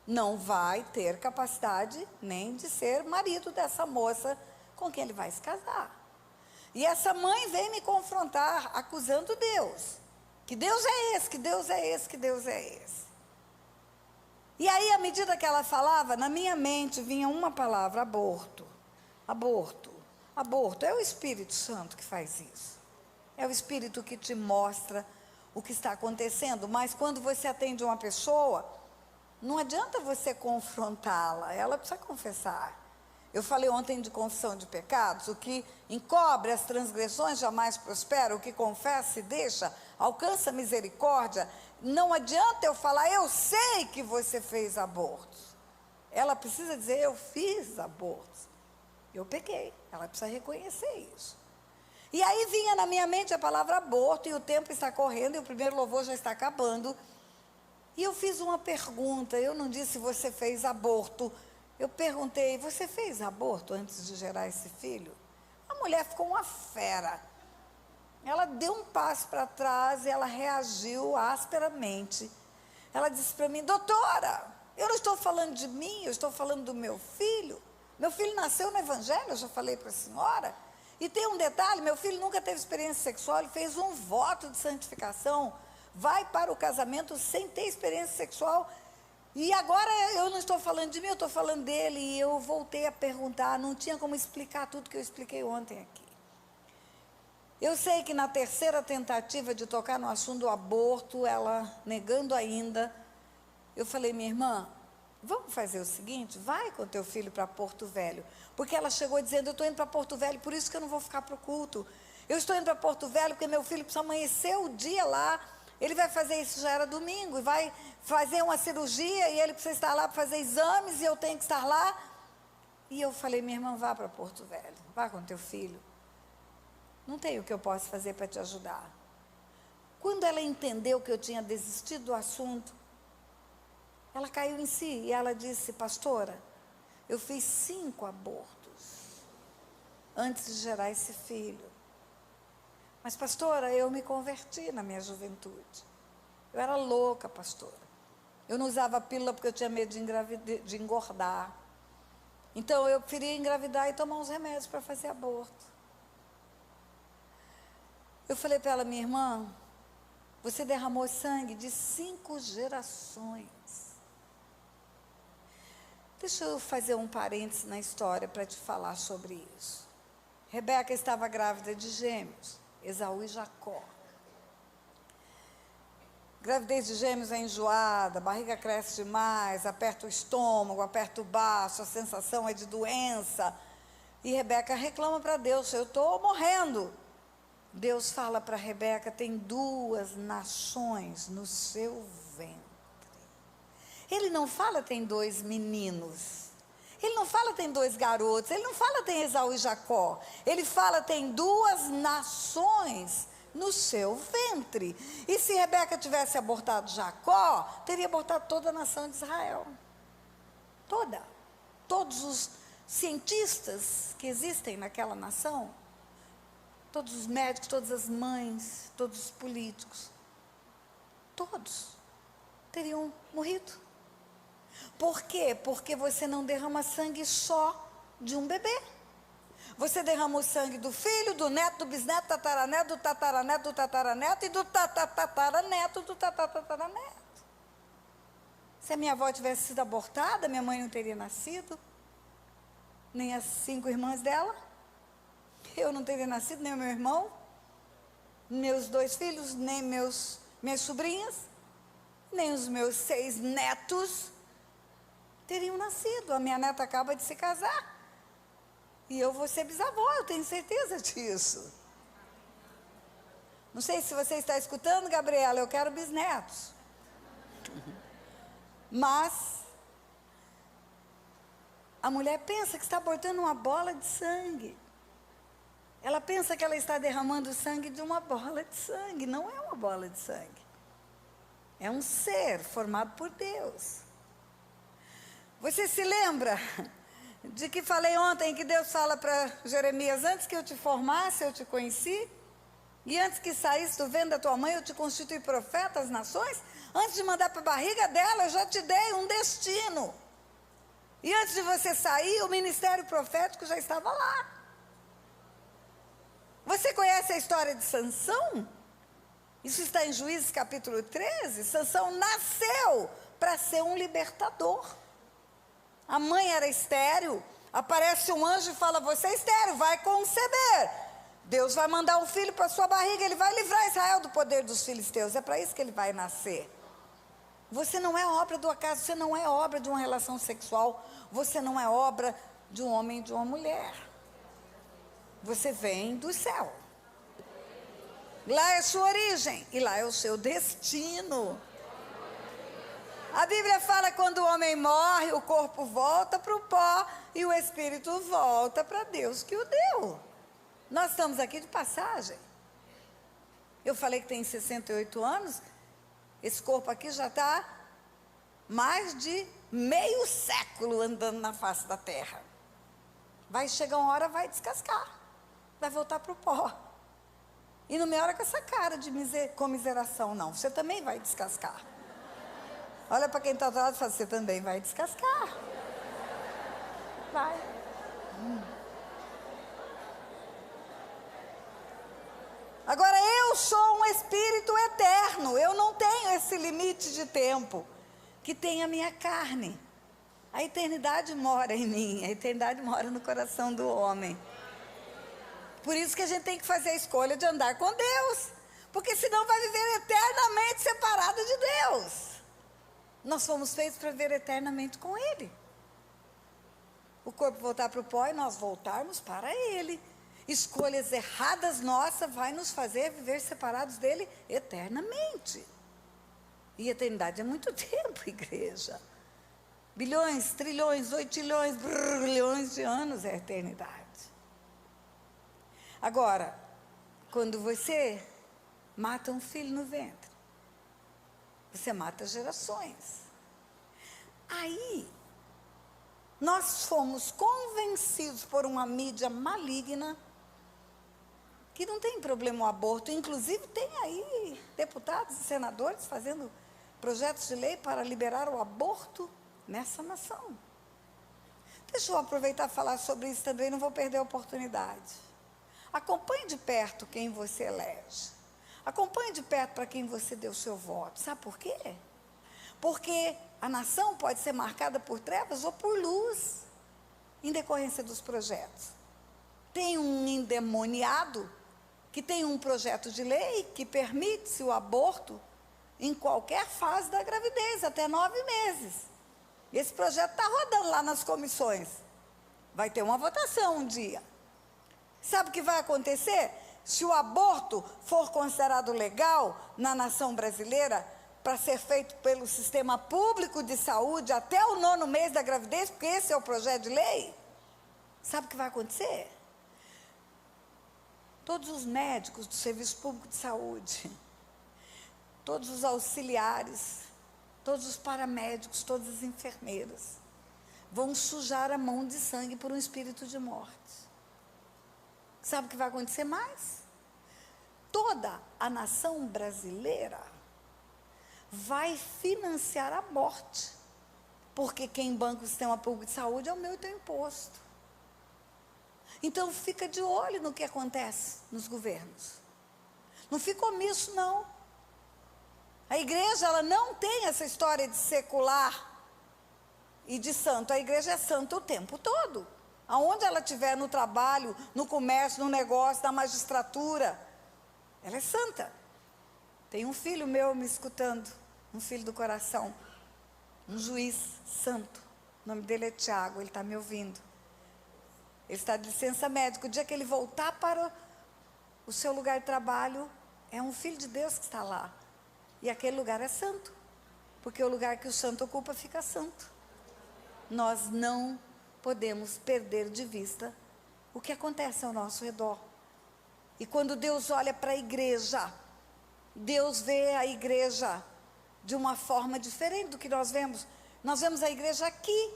Não vai ter capacidade nem de ser marido dessa moça com quem ele vai se casar. E essa mãe veio me confrontar, acusando Deus. Que Deus é esse, que Deus é esse, que Deus é esse. E aí, à medida que ela falava, na minha mente vinha uma palavra, aborto. Aborto. Aborto. É o Espírito Santo que faz isso. É o Espírito que te mostra o que está acontecendo. Mas quando você atende uma pessoa, não adianta você confrontá-la, ela precisa confessar. Eu falei ontem de confissão de pecados, o que encobre as transgressões jamais prospera, o que confessa e deixa, alcança misericórdia. Não adianta eu falar, eu sei que você fez abortos. ela precisa dizer, eu fiz aborto. Eu pequei, ela precisa reconhecer isso. E aí vinha na minha mente a palavra aborto, e o tempo está correndo, e o primeiro louvor já está acabando. E eu fiz uma pergunta, eu não disse você fez aborto. Eu perguntei, você fez aborto antes de gerar esse filho? A mulher ficou uma fera. Ela deu um passo para trás e ela reagiu asperamente. Ela disse para mim, doutora, eu não estou falando de mim, eu estou falando do meu filho. Meu filho nasceu no Evangelho, eu já falei para a senhora. E tem um detalhe, meu filho nunca teve experiência sexual, ele fez um voto de santificação, vai para o casamento sem ter experiência sexual. E agora eu não estou falando de mim, eu estou falando dele. E eu voltei a perguntar, não tinha como explicar tudo que eu expliquei ontem aqui. Eu sei que na terceira tentativa de tocar no assunto do aborto, ela negando ainda, eu falei, minha irmã, vamos fazer o seguinte, vai com teu filho para Porto Velho. Porque ela chegou dizendo, eu estou indo para Porto Velho, por isso que eu não vou ficar para o culto. Eu estou indo para Porto Velho porque meu filho precisa amanhecer o dia lá. Ele vai fazer isso, já era domingo, e vai fazer uma cirurgia, e ele precisa estar lá para fazer exames, e eu tenho que estar lá. E eu falei, minha irmã, vá para Porto Velho, vá com teu filho. Não tem o que eu possa fazer para te ajudar. Quando ela entendeu que eu tinha desistido do assunto, ela caiu em si e ela disse, pastora, eu fiz 5 abortos antes de gerar esse filho. Mas, pastora, eu me converti na minha juventude. Eu era louca, pastora. Eu não usava pílula porque eu tinha medo de engordar. Então, eu preferia engravidar e tomar uns remédios para fazer aborto. Eu falei para ela, minha irmã, você derramou sangue de 5 gerações. Deixa eu fazer um parênteses na história para te falar sobre isso. Rebeca estava grávida de gêmeos, Esaú e Jacó. Gravidez de gêmeos é enjoada, a barriga cresce demais, aperta o estômago, aperta o baço, a sensação é de doença. E Rebeca reclama para Deus, eu estou morrendo. Deus fala para Rebeca, tem 2 nações no seu ventre. Ele não fala tem 2 meninos. Ele não fala tem 2 garotos. Ele não fala tem Esaú e Jacó. Ele fala tem 2 nações no seu ventre. E se Rebeca tivesse abortado Jacó, teria abortado toda a nação de Israel. Toda. Todos os cientistas que existem naquela nação, todos os médicos, todas as mães, todos os políticos, todos teriam morrido. Por quê? Porque você não derrama sangue só de um bebê. Você derrama o sangue do filho, do neto, do bisneto, do tataraneto, do tataraneto, do tataraneto e do tatataraneto, do tatataraneto. Se a minha avó tivesse sido abortada, minha mãe não teria nascido, nem as 5 irmãs dela. Eu não teria nascido, nem o meu irmão, meus 2 filhos, nem minhas sobrinhas, nem os meus 6 netos teriam nascido. A minha neta acaba de se casar. E eu vou ser bisavó, eu tenho certeza disso. Não sei se você está escutando, Gabriela, eu quero bisnetos. Mas a mulher pensa que está abortando uma bola de sangue. Ela pensa que ela está derramando sangue de uma bola de sangue. Não é uma bola de sangue. É um ser formado por Deus. Você se lembra de que falei ontem que Deus fala para Jeremias, antes que eu te formasse, eu te conheci? E antes que saísse do ventre da tua mãe, eu te constituí profeta às nações? Antes de mandar para a barriga dela, eu já te dei um destino. E antes de você sair, o ministério profético já estava lá. Você conhece a história de Sansão? Isso está em Juízes capítulo 13. Sansão nasceu para ser um libertador. A mãe era estéril, aparece um anjo e fala, você é estéril, vai conceber. Deus vai mandar um filho para sua barriga, ele vai livrar Israel do poder dos filisteus. É para isso que ele vai nascer. Você não é obra do acaso, você não é obra de uma relação sexual, você não é obra de um homem e de uma mulher. Você vem do céu. Lá é sua origem e lá é o seu destino. A Bíblia fala que quando o homem morre, o corpo volta para o pó e o espírito volta para Deus que o deu. Nós estamos aqui de passagem. Eu falei que tem 68 anos, esse corpo aqui já está mais de meio século andando na face da terra. Vai chegar uma hora, vai descascar, vai voltar para o pó. E não me olha com essa cara de comiseração, não. Você também vai descascar. Olha para quem está do lado e fala, você também vai descascar. Vai. Agora, eu sou um espírito eterno. Eu não tenho esse limite de tempo que tem a minha carne. A eternidade mora em mim. A eternidade mora no coração do homem. Por isso que a gente tem que fazer a escolha de andar com Deus. Porque senão vai viver eternamente separado de Deus. Nós fomos feitos para viver eternamente com Ele. O corpo voltar para o pó e nós voltarmos para Ele. Escolhas erradas nossas vai nos fazer viver separados dEle eternamente. E eternidade é muito tempo, igreja. Bilhões, trilhões, 8 trilhões, bilhões de anos é a eternidade. Agora, quando você mata um filho no ventre, você mata gerações. Aí, nós fomos convencidos por uma mídia maligna que não tem problema o aborto. Inclusive, tem aí deputados e senadores fazendo projetos de lei para liberar o aborto nessa nação. Deixa eu aproveitar e falar sobre isso também, não vou perder a oportunidade. Acompanhe de perto quem você elege. Acompanhe de perto para quem você deu seu voto. Sabe por quê? Porque a nação pode ser marcada por trevas ou por luz, em decorrência dos projetos. Tem um endemoniado que tem um projeto de lei que permite-se o aborto em qualquer fase da gravidez, até 9 meses. Esse projeto está rodando lá nas comissões. Vai ter uma votação um dia. Sabe o que vai acontecer? Se o aborto for considerado legal na nação brasileira, para ser feito pelo sistema público de saúde até o 9º mês da gravidez, porque esse é o projeto de lei, sabe o que vai acontecer? Todos os médicos do Serviço Público de Saúde, todos os auxiliares, todos os paramédicos, todas as enfermeiras, vão sujar a mão de sangue por um espírito de morte. Sabe o que vai acontecer mais? Toda a nação brasileira vai financiar a morte, porque quem banca o sistema público de saúde é o meu e teu imposto. Então fica de olho no que acontece nos governos. Não fica omisso, não. A igreja, ela não tem essa história de secular e de santo. A igreja é santa o tempo todo. Aonde ela estiver, no trabalho, no comércio, no negócio, na magistratura, ela é santa. Tem um filho meu me escutando, um filho do coração, um juiz santo. O nome dele é Tiago, ele está me ouvindo. Ele está de licença médica. O dia que ele voltar para o seu lugar de trabalho, é um filho de Deus que está lá. E aquele lugar é santo, porque o lugar que o santo ocupa fica santo. Nós não podemos perder de vista o que acontece ao nosso redor. E quando Deus olha para a igreja, Deus vê a igreja de uma forma diferente do que nós vemos. Nós vemos a igreja aqui.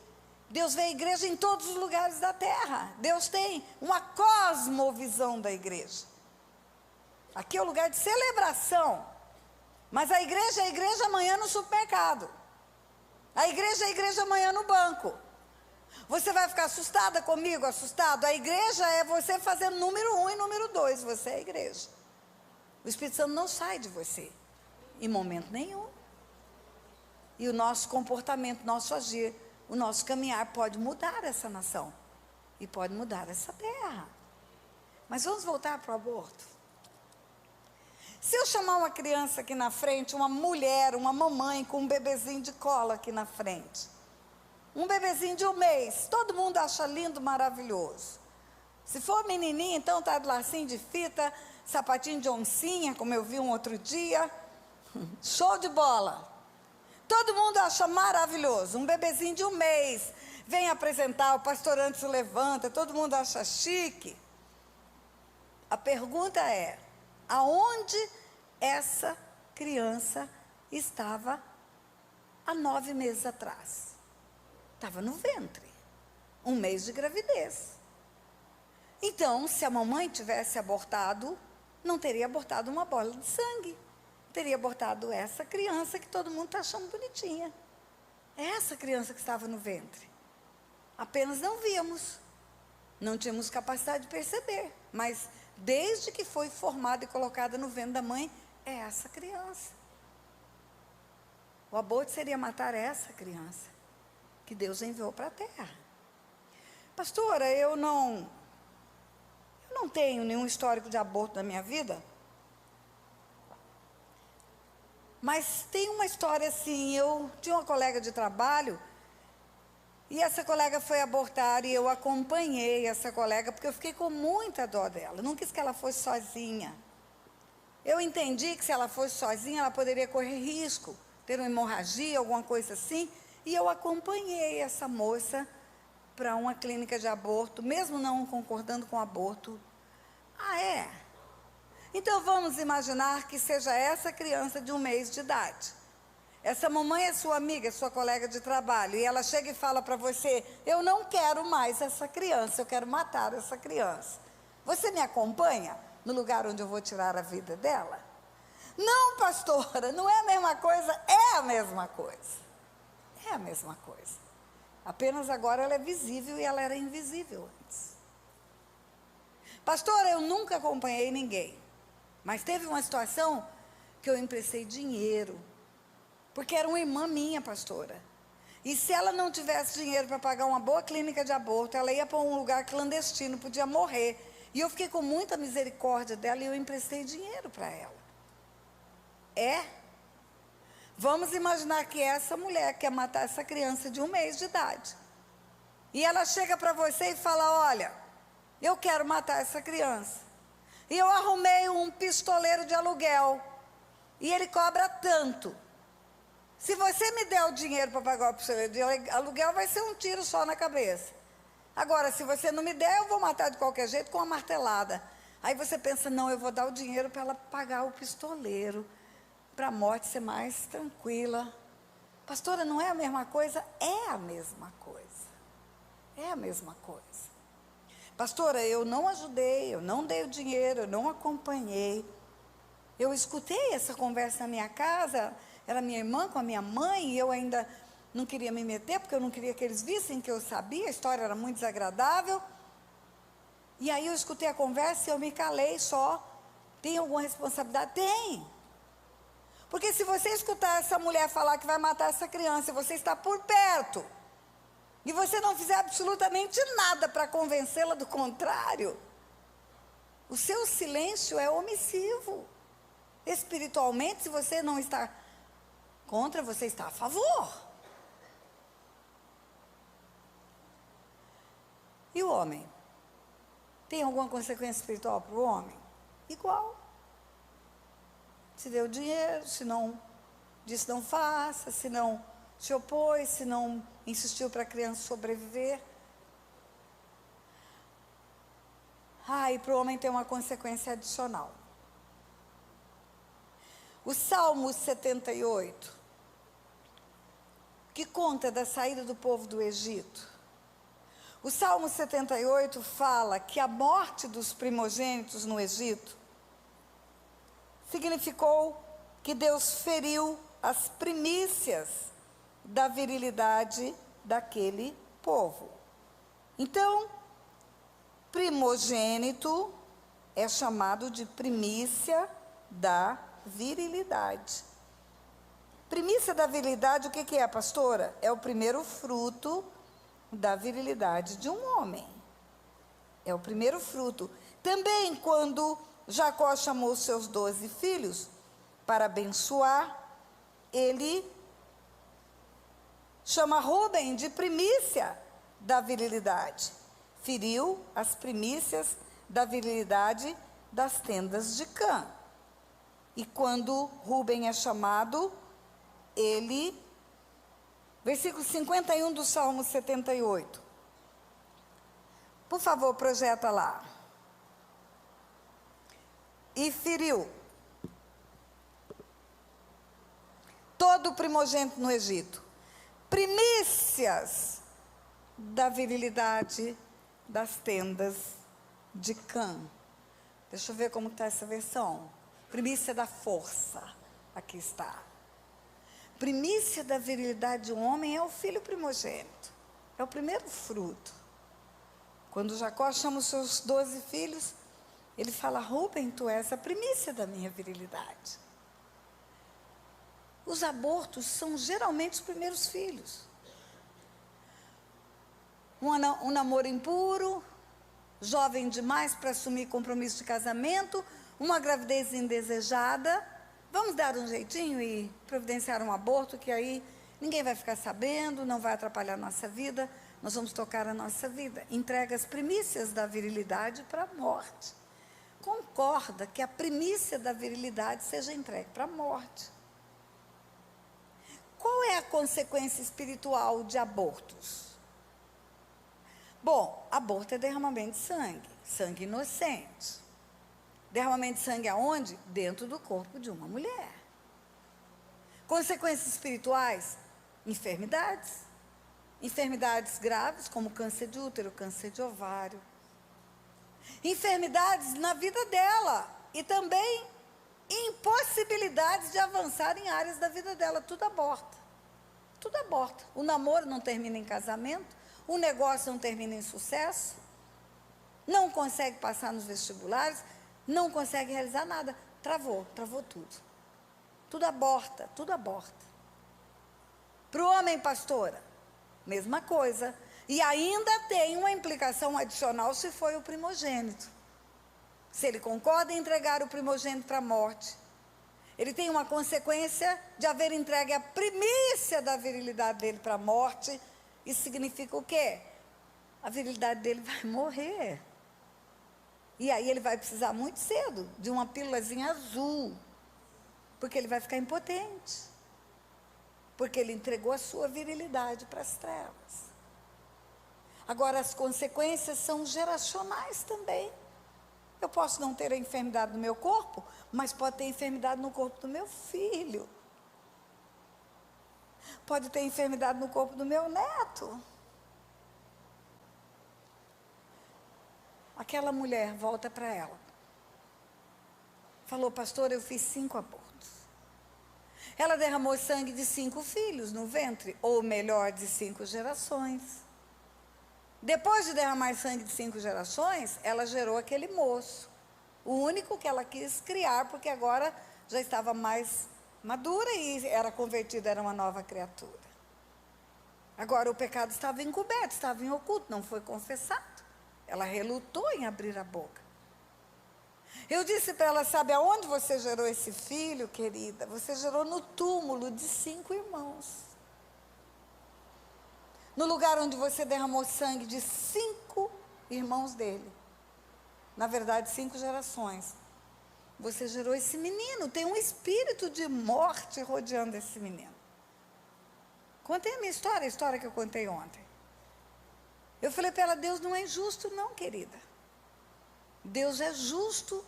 Deus vê a igreja em todos os lugares da terra. Deus tem uma cosmovisão da igreja. Aqui é o lugar de celebração. Mas a igreja é a igreja amanhã no supermercado. A igreja é a igreja amanhã no banco. Você vai ficar assustada comigo, assustado? A igreja é você fazendo número 1 e número 2. Você é a igreja. O Espírito Santo não sai de você, em momento nenhum. E o nosso comportamento, nosso agir, o nosso caminhar pode mudar essa nação. E pode mudar essa terra. Mas vamos voltar para o aborto. Se eu chamar uma criança aqui na frente, uma mulher, uma mamãe com um bebezinho de cola aqui na frente, um bebezinho de 1 mês, todo mundo acha lindo, maravilhoso. Se for menininha, então tá de lacinho de fita, sapatinho de oncinha, como eu vi um outro dia, show de bola. Todo mundo acha maravilhoso. Um bebezinho de 1 mês vem apresentar, o pastor antes levanta, todo mundo acha chique. A pergunta é, aonde essa criança estava há 9 meses atrás? Estava no ventre, 1 mês de gravidez. Então, se a mamãe tivesse abortado, não teria abortado uma bola de sangue. Teria abortado essa criança que todo mundo está achando bonitinha. É essa criança que estava no ventre. Apenas não víamos. Não tínhamos capacidade de perceber. Mas, desde que foi formada e colocada no ventre da mãe, é essa criança. O aborto seria matar essa criança que Deus enviou para a terra. Pastora, eu não tenho nenhum histórico de aborto na minha vida. Mas tem uma história assim, eu tinha uma colega de trabalho, e essa colega foi abortar, e eu acompanhei essa colega, porque eu fiquei com muita dó dela, não quis que ela fosse sozinha. Eu entendi que se ela fosse sozinha, ela poderia correr risco, ter uma hemorragia, alguma coisa assim, e eu acompanhei essa moça para uma clínica de aborto, mesmo não concordando com o aborto. Ah, é? Então vamos imaginar que seja essa criança de 1 mês de idade. Essa mamãe é sua amiga, é sua colega de trabalho, e ela chega e fala para você, eu não quero mais essa criança, eu quero matar essa criança. Você me acompanha no lugar onde eu vou tirar a vida dela? Não, pastora, não é a mesma coisa, é a mesma coisa. É a mesma coisa. Apenas agora ela é visível e ela era invisível antes. Pastora, eu nunca acompanhei ninguém. Mas teve uma situação que eu emprestei dinheiro, porque era uma irmã minha, pastora. E se ela não tivesse dinheiro para pagar uma boa clínica de aborto, ela ia para um lugar clandestino, podia morrer. E eu fiquei com muita misericórdia dela e eu emprestei dinheiro para ela. Vamos imaginar que essa mulher quer matar essa criança de 1 mês de idade. E ela chega para você e fala, olha, eu quero matar essa criança. E eu arrumei um pistoleiro de aluguel. E ele cobra tanto. Se você me der o dinheiro para pagar o pistoleiro de aluguel, vai ser um tiro só na cabeça. Agora, se você não me der, eu vou matar de qualquer jeito com uma martelada. Aí você pensa, não, eu vou dar o dinheiro para ela pagar o pistoleiro, para a morte ser mais tranquila. Pastora, não é a mesma coisa? É a mesma coisa. É a mesma coisa. Pastora, eu não ajudei, eu não dei o dinheiro, eu não acompanhei. Eu escutei essa conversa na minha casa, era minha irmã com a minha mãe, e eu ainda não queria me meter, porque eu não queria que eles vissem que eu sabia, a história era muito desagradável. E aí eu escutei a conversa e eu me calei só. Tem alguma responsabilidade? Tem. Porque se você escutar essa mulher falar que vai matar essa criança, e você está por perto, e você não fizer absolutamente nada para convencê-la do contrário, o seu silêncio é omissivo. Espiritualmente, se você não está contra, você está a favor. E o homem? Tem alguma consequência espiritual para o homem? Igual. Se deu dinheiro, se não disse não faça, se não se opôs, se não insistiu para a criança sobreviver. E para o homem tem uma consequência adicional. O Salmo 78, que conta da saída do povo do Egito. O Salmo 78 fala que a morte dos primogênitos no Egito significou que Deus feriu as primícias da virilidade daquele povo. Então, primogênito é chamado de primícia da virilidade. Primícia da virilidade, o que é, pastora? É o primeiro fruto da virilidade de um homem. É o primeiro fruto. Também quando Jacó chamou seus 12 filhos para abençoar, ele chama Rúben de primícia da virilidade. Feriu as primícias da virilidade das tendas de Cã. E quando Rúben é chamado, ele Versículo 51 do Salmo 78. Por favor, projeta lá. E feriu todo o primogênito no Egito, primícias da virilidade das tendas de Cã. Deixa eu ver como está essa versão. Primícia da força, aqui está. Primícia da virilidade de um homem é o filho primogênito, é o primeiro fruto. Quando Jacó chama os seus 12 filhos, ele fala: Rúben, tu és a primícia da minha virilidade. Os abortos são geralmente os primeiros filhos. Um namoro impuro, jovem demais para assumir compromisso de casamento, uma gravidez indesejada. Vamos dar um jeitinho e providenciar um aborto, que aí ninguém vai ficar sabendo, não vai atrapalhar a nossa vida, nós vamos tocar a nossa vida. Entrega as primícias da virilidade para a morte. Concorda que a primícia da virilidade seja entregue para a morte. Qual é a consequência espiritual de abortos? Bom, aborto é derramamento de sangue, sangue inocente. Derramamento de sangue aonde? Dentro do corpo de uma mulher. Consequências espirituais? Enfermidades. Enfermidades graves, como câncer de útero, câncer de ovário. Enfermidades na vida dela. E também impossibilidades de avançar em áreas da vida dela. Tudo aborta. Tudo aborta. O namoro não termina em casamento. O negócio não termina em sucesso. Não consegue passar nos vestibulares. Não consegue realizar nada. Travou tudo. Tudo aborta, tudo aborta. Para o homem, pastora, mesma coisa. E ainda tem uma implicação adicional se foi o primogênito. Se ele concorda em entregar o primogênito para a morte, ele tem uma consequência de haver entregue a primícia da virilidade dele para a morte. Isso significa o quê? A virilidade dele vai morrer. E aí ele vai precisar muito cedo de uma pílulazinha azul, porque ele vai ficar impotente, porque ele entregou a sua virilidade para as trevas. Agora, as consequências são geracionais também. Eu posso não ter a enfermidade no meu corpo, mas pode ter enfermidade no corpo do meu filho. Pode ter enfermidade no corpo do meu neto. Aquela mulher volta para ela. Falou: pastor, eu fiz 5 abortos. Ela derramou sangue de 5 filhos no ventre, ou melhor, de 5 gerações. Depois de derramar sangue de 5 gerações, ela gerou aquele moço. O único que ela quis criar, porque agora já estava mais madura e era convertida, era uma nova criatura. Agora o pecado estava encoberto, estava em oculto, não foi confessado. Ela relutou em abrir a boca. Eu disse para ela: sabe aonde você gerou esse filho, querida? Você gerou no túmulo de 5 irmãos. No lugar onde você derramou sangue de 5 irmãos dele. Na verdade, 5 gerações. Você gerou esse menino. Tem um espírito de morte rodeando esse menino. Contei a minha história, a história que eu contei ontem. Eu falei para ela: Deus não é injusto não, querida. Deus é justo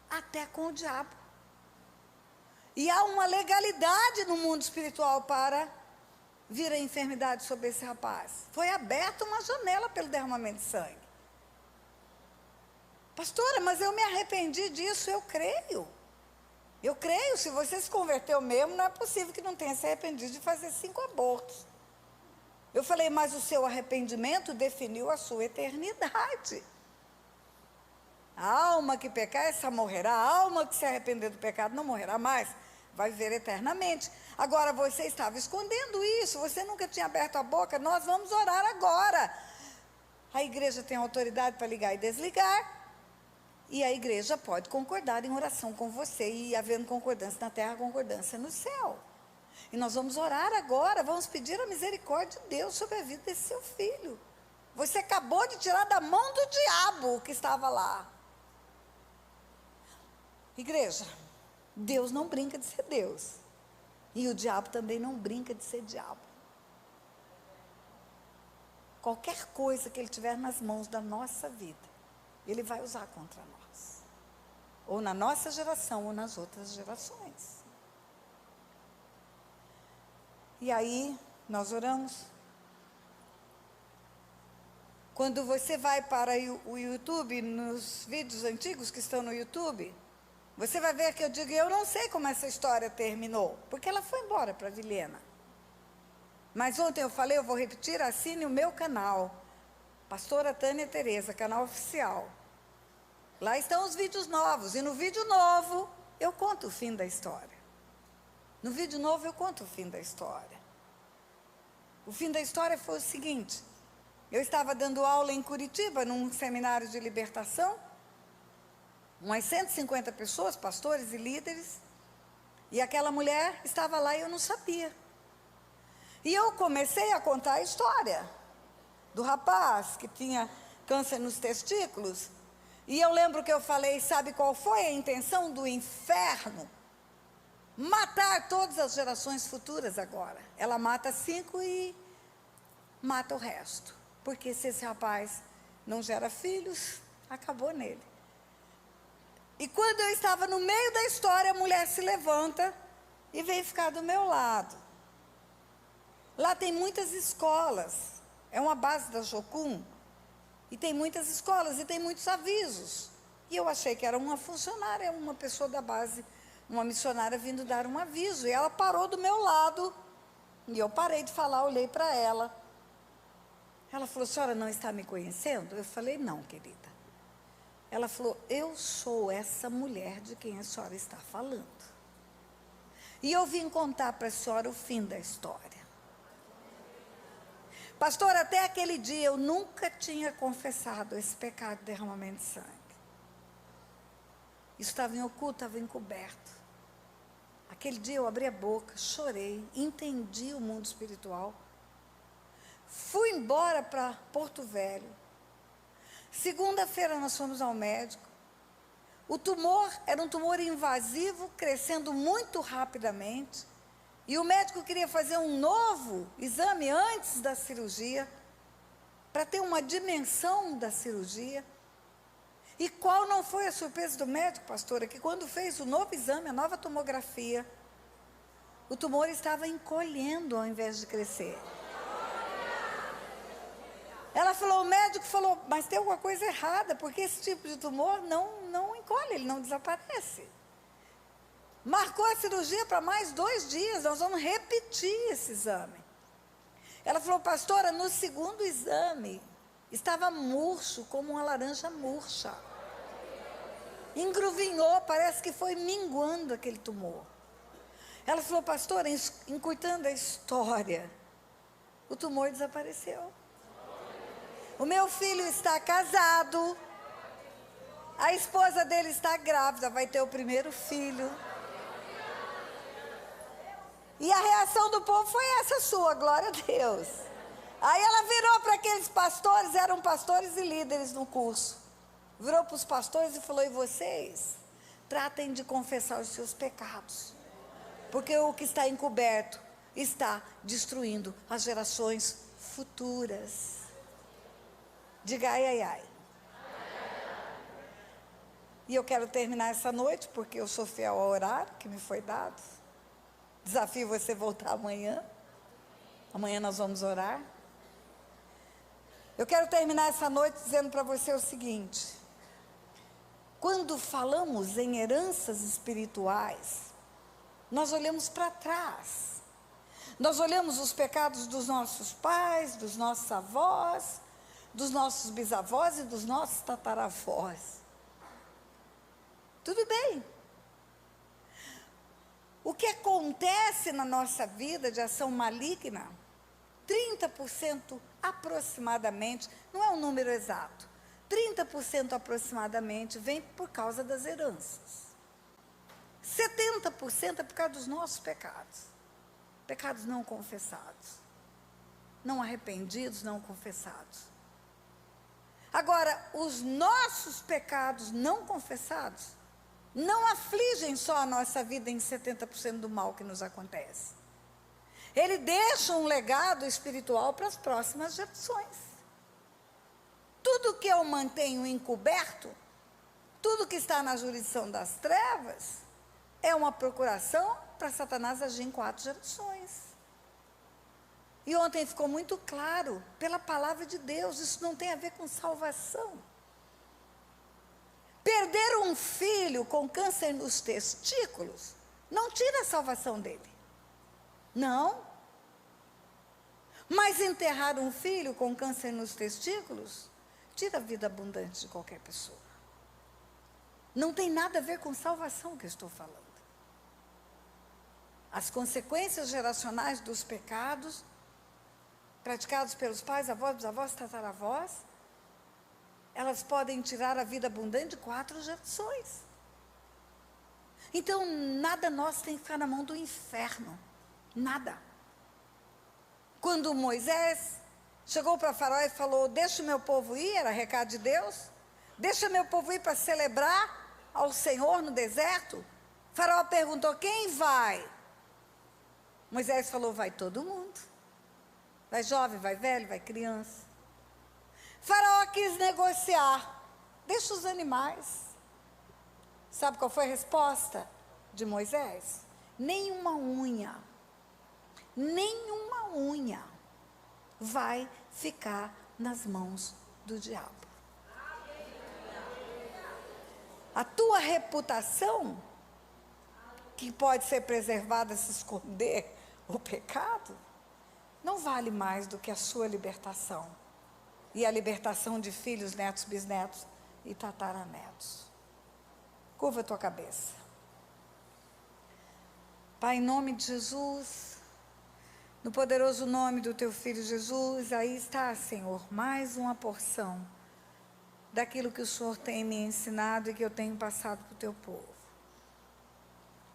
até com o diabo. E há uma legalidade no mundo espiritual para vir a enfermidade sobre esse rapaz. Foi aberta uma janela pelo derramamento de sangue. Pastora, mas eu me arrependi disso. Eu creio. Eu creio, se você se converteu mesmo, não é possível que não tenha se arrependido de fazer 5 abortos. Eu falei: mas o seu arrependimento definiu a sua eternidade. A alma que pecar, essa morrerá. A alma que se arrepender do pecado não morrerá mais, vai viver eternamente. Agora, você estava escondendo isso, você nunca tinha aberto a boca. Nós vamos orar agora. A igreja tem autoridade para ligar e desligar. E a igreja pode concordar em oração com você. E havendo concordância na terra, concordância no céu. E nós vamos orar agora, vamos pedir a misericórdia de Deus sobre a vida desse seu filho. Você acabou de tirar da mão do diabo o que estava lá. Igreja, Deus não brinca de ser Deus. E o diabo também não brinca de ser diabo. qualquer coisa que ele tiver nas mãos da nossa vida, ele vai usar contra nós. Ou na nossa geração, ou nas outras gerações. E aí, nós oramos. Quando você vai para o YouTube, nos vídeos antigos que estão no YouTube, você vai ver que eu digo, eu não sei como essa história terminou, porque ela foi embora para Vilhena. Mas ontem eu falei, eu vou repetir, assine o meu canal, Pastora Tânia Tereza, canal oficial. Lá estão os vídeos novos, e no vídeo novo, eu conto o fim da história. No vídeo novo, eu conto o fim da história. O fim da história foi o seguinte, eu estava dando aula em Curitiba, num seminário de libertação, umas 150 pessoas, pastores e líderes, e aquela mulher estava lá e eu não sabia. E eu comecei a contar a história do rapaz que tinha câncer nos testículos, e eu lembro que eu falei, sabe qual foi a intenção do inferno? Matar todas as gerações futuras agora. Ela mata 5 e mata o resto. Porque se esse rapaz não gera filhos, acabou nele. E quando eu estava no meio da história, a mulher se levanta e vem ficar do meu lado. Lá tem muitas escolas, é uma base da Jocum, e tem muitas escolas e tem muitos avisos. E eu achei que era uma funcionária, uma pessoa da base, uma missionária vindo dar um aviso. E ela parou do meu lado, e eu parei de falar, olhei para ela. Ela falou, a senhora não está me conhecendo? Eu falei, não, querida. Ela falou, eu sou essa mulher de quem a senhora está falando. E eu vim contar para a senhora o fim da história. Pastor, até aquele dia eu nunca tinha confessado esse pecado de derramamento de sangue. Isso estava em oculto, estava encoberto. Aquele dia eu abri a boca, chorei, entendi o mundo espiritual. Fui embora para Porto Velho. Segunda-feira nós fomos ao médico. O tumor era um tumor invasivo, crescendo muito rapidamente. E o médico queria fazer um novo exame antes da cirurgia, para ter uma dimensão da cirurgia. E qual não foi a surpresa do médico, pastora? Que quando fez o novo exame, a nova tomografia, o tumor estava encolhendo ao invés de crescer. Ela falou, o médico falou, mas tem alguma coisa errada, porque esse tipo de tumor não encolhe, ele não desaparece. Marcou a cirurgia para mais 2 dias, nós vamos repetir esse exame. Ela falou, pastora, no segundo exame, estava murcho, como uma laranja murcha. Engruvinhou, parece que foi minguando aquele tumor. Ela falou, pastora, encurtando a história, o tumor desapareceu. O meu filho está casado, a esposa dele está grávida, vai ter o primeiro filho. E a reação do povo foi essa sua, glória a Deus. Aí ela virou para aqueles pastores, eram pastores e líderes no curso. Virou para os pastores e falou, e vocês? Tratem de confessar os seus pecados. Porque o que está encoberto está destruindo as gerações futuras. Diga ai, ai, ai. E eu quero terminar essa noite, porque eu sou fiel ao horário que me foi dado. Desafio você voltar amanhã. Amanhã nós vamos orar. Eu quero terminar essa noite dizendo para você o seguinte. Quando falamos em heranças espirituais, nós olhamos para trás. Nós olhamos os pecados dos nossos pais, dos nossos avós, dos nossos bisavós e dos nossos tataravós. Tudo bem. O que acontece na nossa vida de ação maligna, 30% aproximadamente, não é um número exato, 30% aproximadamente vem por causa das heranças. 70% é por causa dos nossos pecados. Pecados não confessados. Não arrependidos, não confessados. Agora, os nossos pecados não confessados não afligem só a nossa vida em 70% do mal que nos acontece. Ele deixa um legado espiritual para as próximas gerações. tudo que eu mantenho encoberto, tudo que está na jurisdição das trevas, é uma procuração para Satanás agir em 4 gerações. E ontem ficou muito claro, pela palavra de Deus, isso não tem a ver com salvação. Perder um filho com câncer nos testículos não tira a salvação dele. Não. Mas enterrar um filho com câncer nos testículos tira a vida abundante de qualquer pessoa. Não tem nada a ver com salvação que eu estou falando. As consequências geracionais dos pecados praticados pelos pais, avós, bisavós, tataravós, elas podem tirar a vida abundante de 4 gerações. Então, nada nosso tem que ficar na mão do inferno. Nada. Quando Moisés chegou para Faraó e falou, deixa o meu povo ir, era recado de Deus, deixa meu povo ir para celebrar ao Senhor no deserto. Faraó perguntou, quem vai? Moisés falou, vai todo mundo. Vai jovem, vai velho, vai criança. Faraó quis negociar, deixa os animais. Sabe qual foi a resposta de Moisés? Nenhuma unha vai ficar nas mãos do diabo. A tua reputação, que pode ser preservada se esconder o pecado, não vale mais do que a sua libertação. E a libertação de filhos, netos, bisnetos e tataranetos. Curva a tua cabeça. Pai, em nome de Jesus, no poderoso nome do teu Filho Jesus, aí está, Senhor, mais uma porção daquilo que o Senhor tem me ensinado e que eu tenho passado para o teu povo.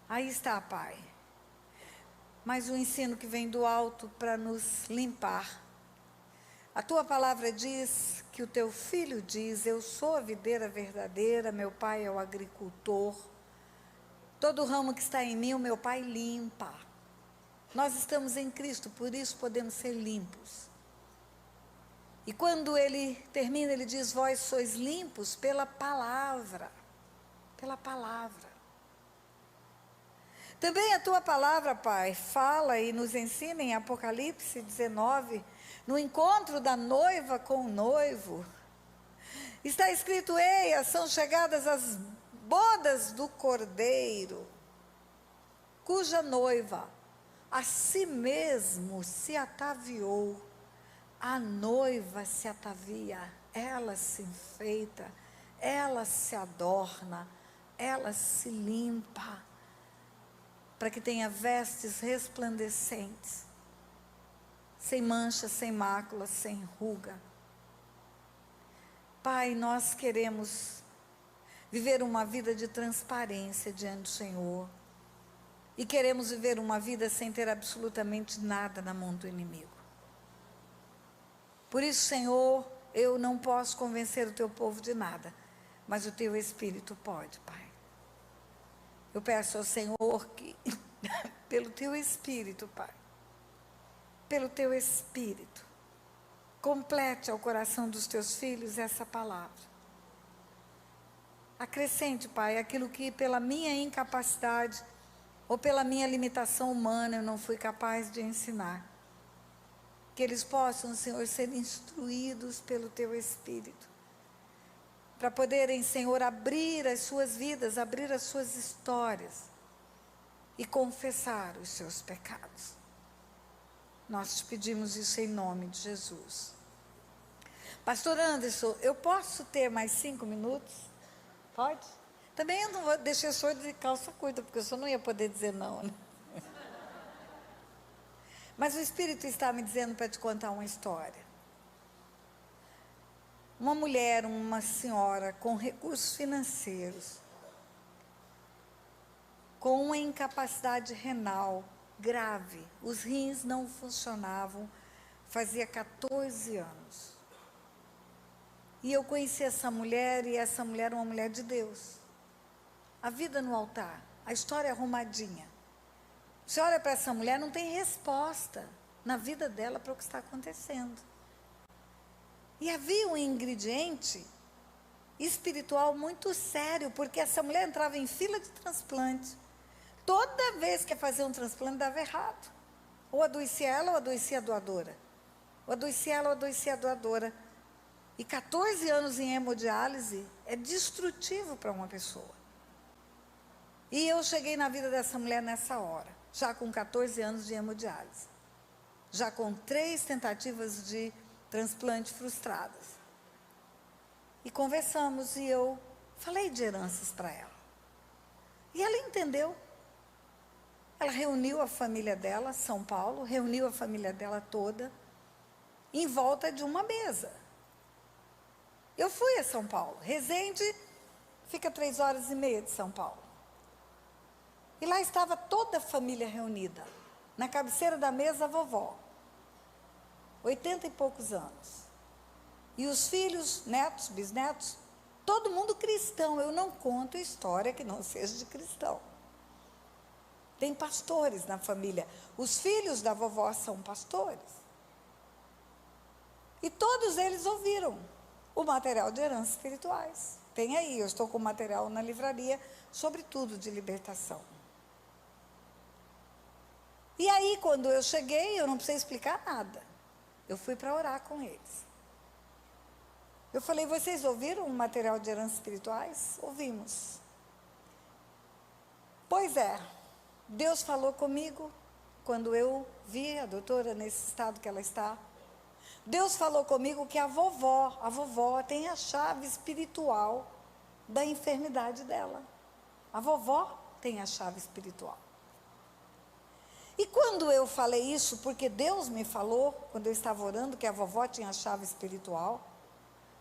Aí está, Pai, mais um ensino que vem do alto para nos limpar. A tua palavra diz que o teu filho diz, eu sou a videira verdadeira, meu pai é o agricultor. Todo ramo que está em mim, o meu pai limpa. Nós estamos em Cristo, por isso podemos ser limpos. E quando ele termina, ele diz, vós sois limpos pela palavra. Pela palavra. Também a tua palavra, Pai, fala e nos ensina em Apocalipse 19, no encontro da noiva com o noivo. Está escrito, eia, são chegadas as bodas do Cordeiro, cuja noiva a si mesmo se ataviou. A noiva se atavia, ela se enfeita, ela se adorna, ela se limpa, para que tenha vestes resplandecentes, sem mancha, sem mácula, sem ruga. Pai, nós queremos viver uma vida de transparência diante do Senhor, e queremos viver uma vida sem ter absolutamente nada na mão do inimigo. Por isso, Senhor, eu não posso convencer o teu povo de nada, mas o teu Espírito pode, Pai. Eu peço ao Senhor que, pelo teu Espírito, Pai, pelo teu Espírito, complete ao coração dos teus filhos essa palavra. Acrescente, Pai, aquilo que pela minha incapacidade ou pela minha limitação humana eu não fui capaz de ensinar. Que eles possam, Senhor, ser instruídos pelo teu Espírito, para poderem, Senhor, abrir as suas vidas, abrir as suas histórias e confessar os seus pecados. Nós te pedimos isso em nome de Jesus. Pastor Anderson, eu posso ter mais 5 minutos? Pode? Também eu não vou deixar o senhor de calça curta, porque o senhor não ia poder dizer não, né? Mas o Espírito está me dizendo para te contar uma história. Uma mulher, uma senhora com recursos financeiros, com uma incapacidade renal grave, os rins não funcionavam, fazia 14 anos. E eu conheci essa mulher, e essa mulher é uma mulher de Deus. A vida no altar, a história arrumadinha. Você olha para essa mulher, não tem resposta na vida dela para o que está acontecendo. E havia um ingrediente espiritual muito sério, porque essa mulher entrava em fila de transplante. Toda vez que ia fazer um transplante dava errado. Ou adoecia ela ou adoecia a doadora. Ou adoecia ela ou adoecia a doadora. E 14 anos em hemodiálise é destrutivo para uma pessoa. E eu cheguei na vida dessa mulher nessa hora, já com 14 anos de hemodiálise. Já com 3 tentativas de transplante frustradas. E conversamos e eu falei de heranças para ela. E ela entendeu. Ela reuniu a família dela, São Paulo, reuniu a família dela toda, em volta de uma mesa. Eu fui a São Paulo. Resende fica 3h30 de São Paulo. E lá estava toda a família reunida. Na cabeceira da mesa, a vovó. 80 e poucos anos. E os filhos, netos, bisnetos, todo mundo cristão. Eu não conto história que não seja de cristão. Tem pastores na família. Os filhos da vovó são pastores. E todos eles ouviram o material de heranças espirituais. Tem aí, eu estou com material na livraria, sobretudo de libertação. E aí, quando eu cheguei, eu não precisei explicar nada. Eu fui para orar com eles. Eu falei, vocês ouviram o material de heranças espirituais? Ouvimos. Pois é, Deus falou comigo quando eu vi a doutora nesse estado que ela está. Deus falou comigo que a vovó tem a chave espiritual da enfermidade dela. A vovó tem a chave espiritual. E quando eu falei isso, porque Deus me falou, quando eu estava orando, que a vovó tinha a chave espiritual,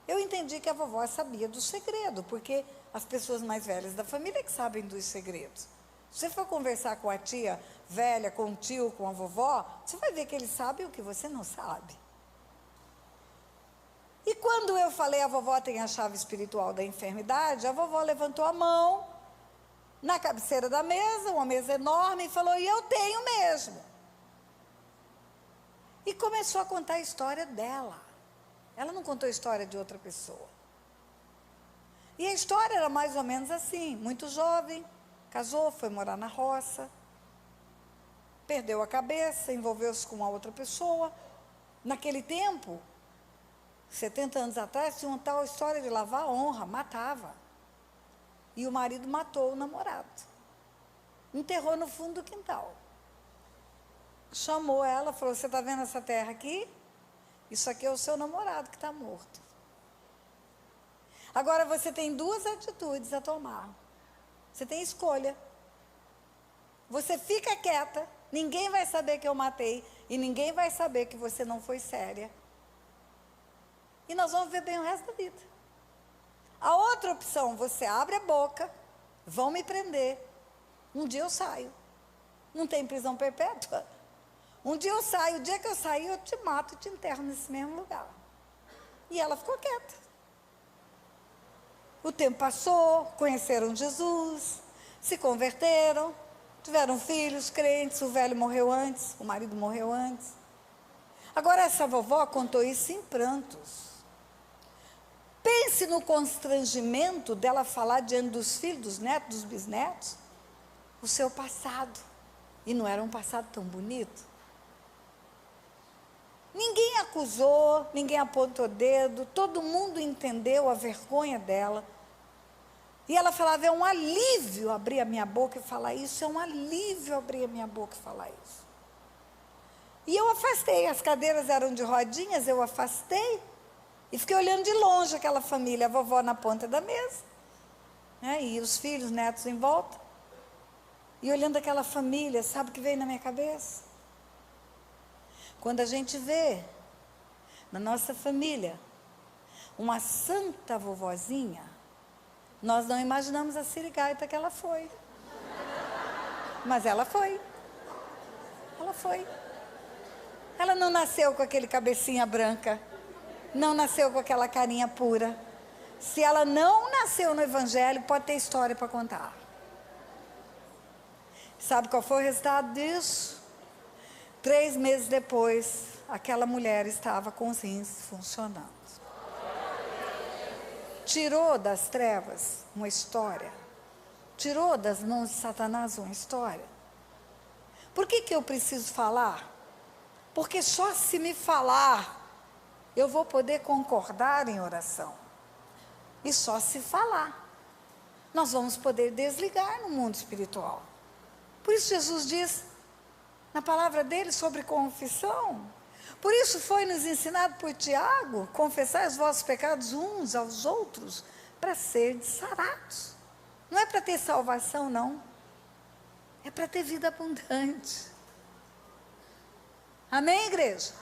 eu entendi que a vovó sabia do segredo, porque as pessoas mais velhas da família que sabem dos segredos. Se você for conversar com a tia velha, com o tio, com a vovó, você vai ver que eles sabem o que você não sabe. E quando eu falei a vovó tem a chave espiritual da enfermidade, a vovó levantou a mão na cabeceira da mesa, uma mesa enorme, e falou, e eu tenho mesmo. E começou a contar a história dela. Ela não contou a história de outra pessoa. E a história era mais ou menos assim, muito jovem, casou, foi morar na roça, perdeu a cabeça, envolveu-se com uma outra pessoa. Naquele tempo, 70 anos atrás, tinha uma tal história de lavar a honra, matava. E o marido matou o namorado. Enterrou no fundo do quintal. Chamou ela, falou, você está vendo essa terra aqui? Isso aqui é o seu namorado que está morto. Agora você tem 2 atitudes a tomar. Você tem escolha. Você fica quieta, ninguém vai saber que eu matei, e ninguém vai saber que você não foi séria. E nós vamos viver bem o resto da vida. A outra opção, você abre a boca, vão me prender. Um dia eu saio. Não tem prisão perpétua? Um dia eu saio, o dia que eu sair, eu te mato e te enterro nesse mesmo lugar. E ela ficou quieta. O tempo passou, conheceram Jesus, se converteram, tiveram filhos, crentes, o velho morreu antes, o marido morreu antes. Agora essa vovó contou isso em prantos. Pense no constrangimento dela falar diante dos filhos, dos netos, dos bisnetos, o seu passado. E não era um passado tão bonito. Ninguém acusou, ninguém apontou dedo, todo mundo entendeu a vergonha dela. E ela falava, é um alívio abrir a minha boca e falar isso, é um alívio abrir a minha boca e falar isso. E eu afastei, as cadeiras eram de rodinhas, eu afastei. E fiquei olhando de longe aquela família, a vovó na ponta da mesa, né, e os filhos, netos em volta. E olhando aquela família, sabe o que veio na minha cabeça? Quando a gente vê na nossa família uma santa vovozinha, nós não imaginamos a sirigaita que ela foi. Mas ela foi. Ela foi. Ela não nasceu com aquele cabecinha branca. Não nasceu com aquela carinha pura. Se ela não nasceu no Evangelho, pode ter história para contar. Sabe qual foi o resultado disso? 3 meses depois, aquela mulher estava com os rins funcionando. tirou das trevas uma história. Tirou das mãos de Satanás uma história. Por que eu preciso falar? Porque só se me falar, eu vou poder concordar em oração. E só se falar, nós vamos poder desligar no mundo espiritual. Por isso Jesus diz, na palavra dele, sobre confissão. Por isso foi nos ensinado por Tiago, confessai os vossos pecados uns aos outros, para serem sarados. Não é para ter salvação, não. É para ter vida abundante. Amém, igreja?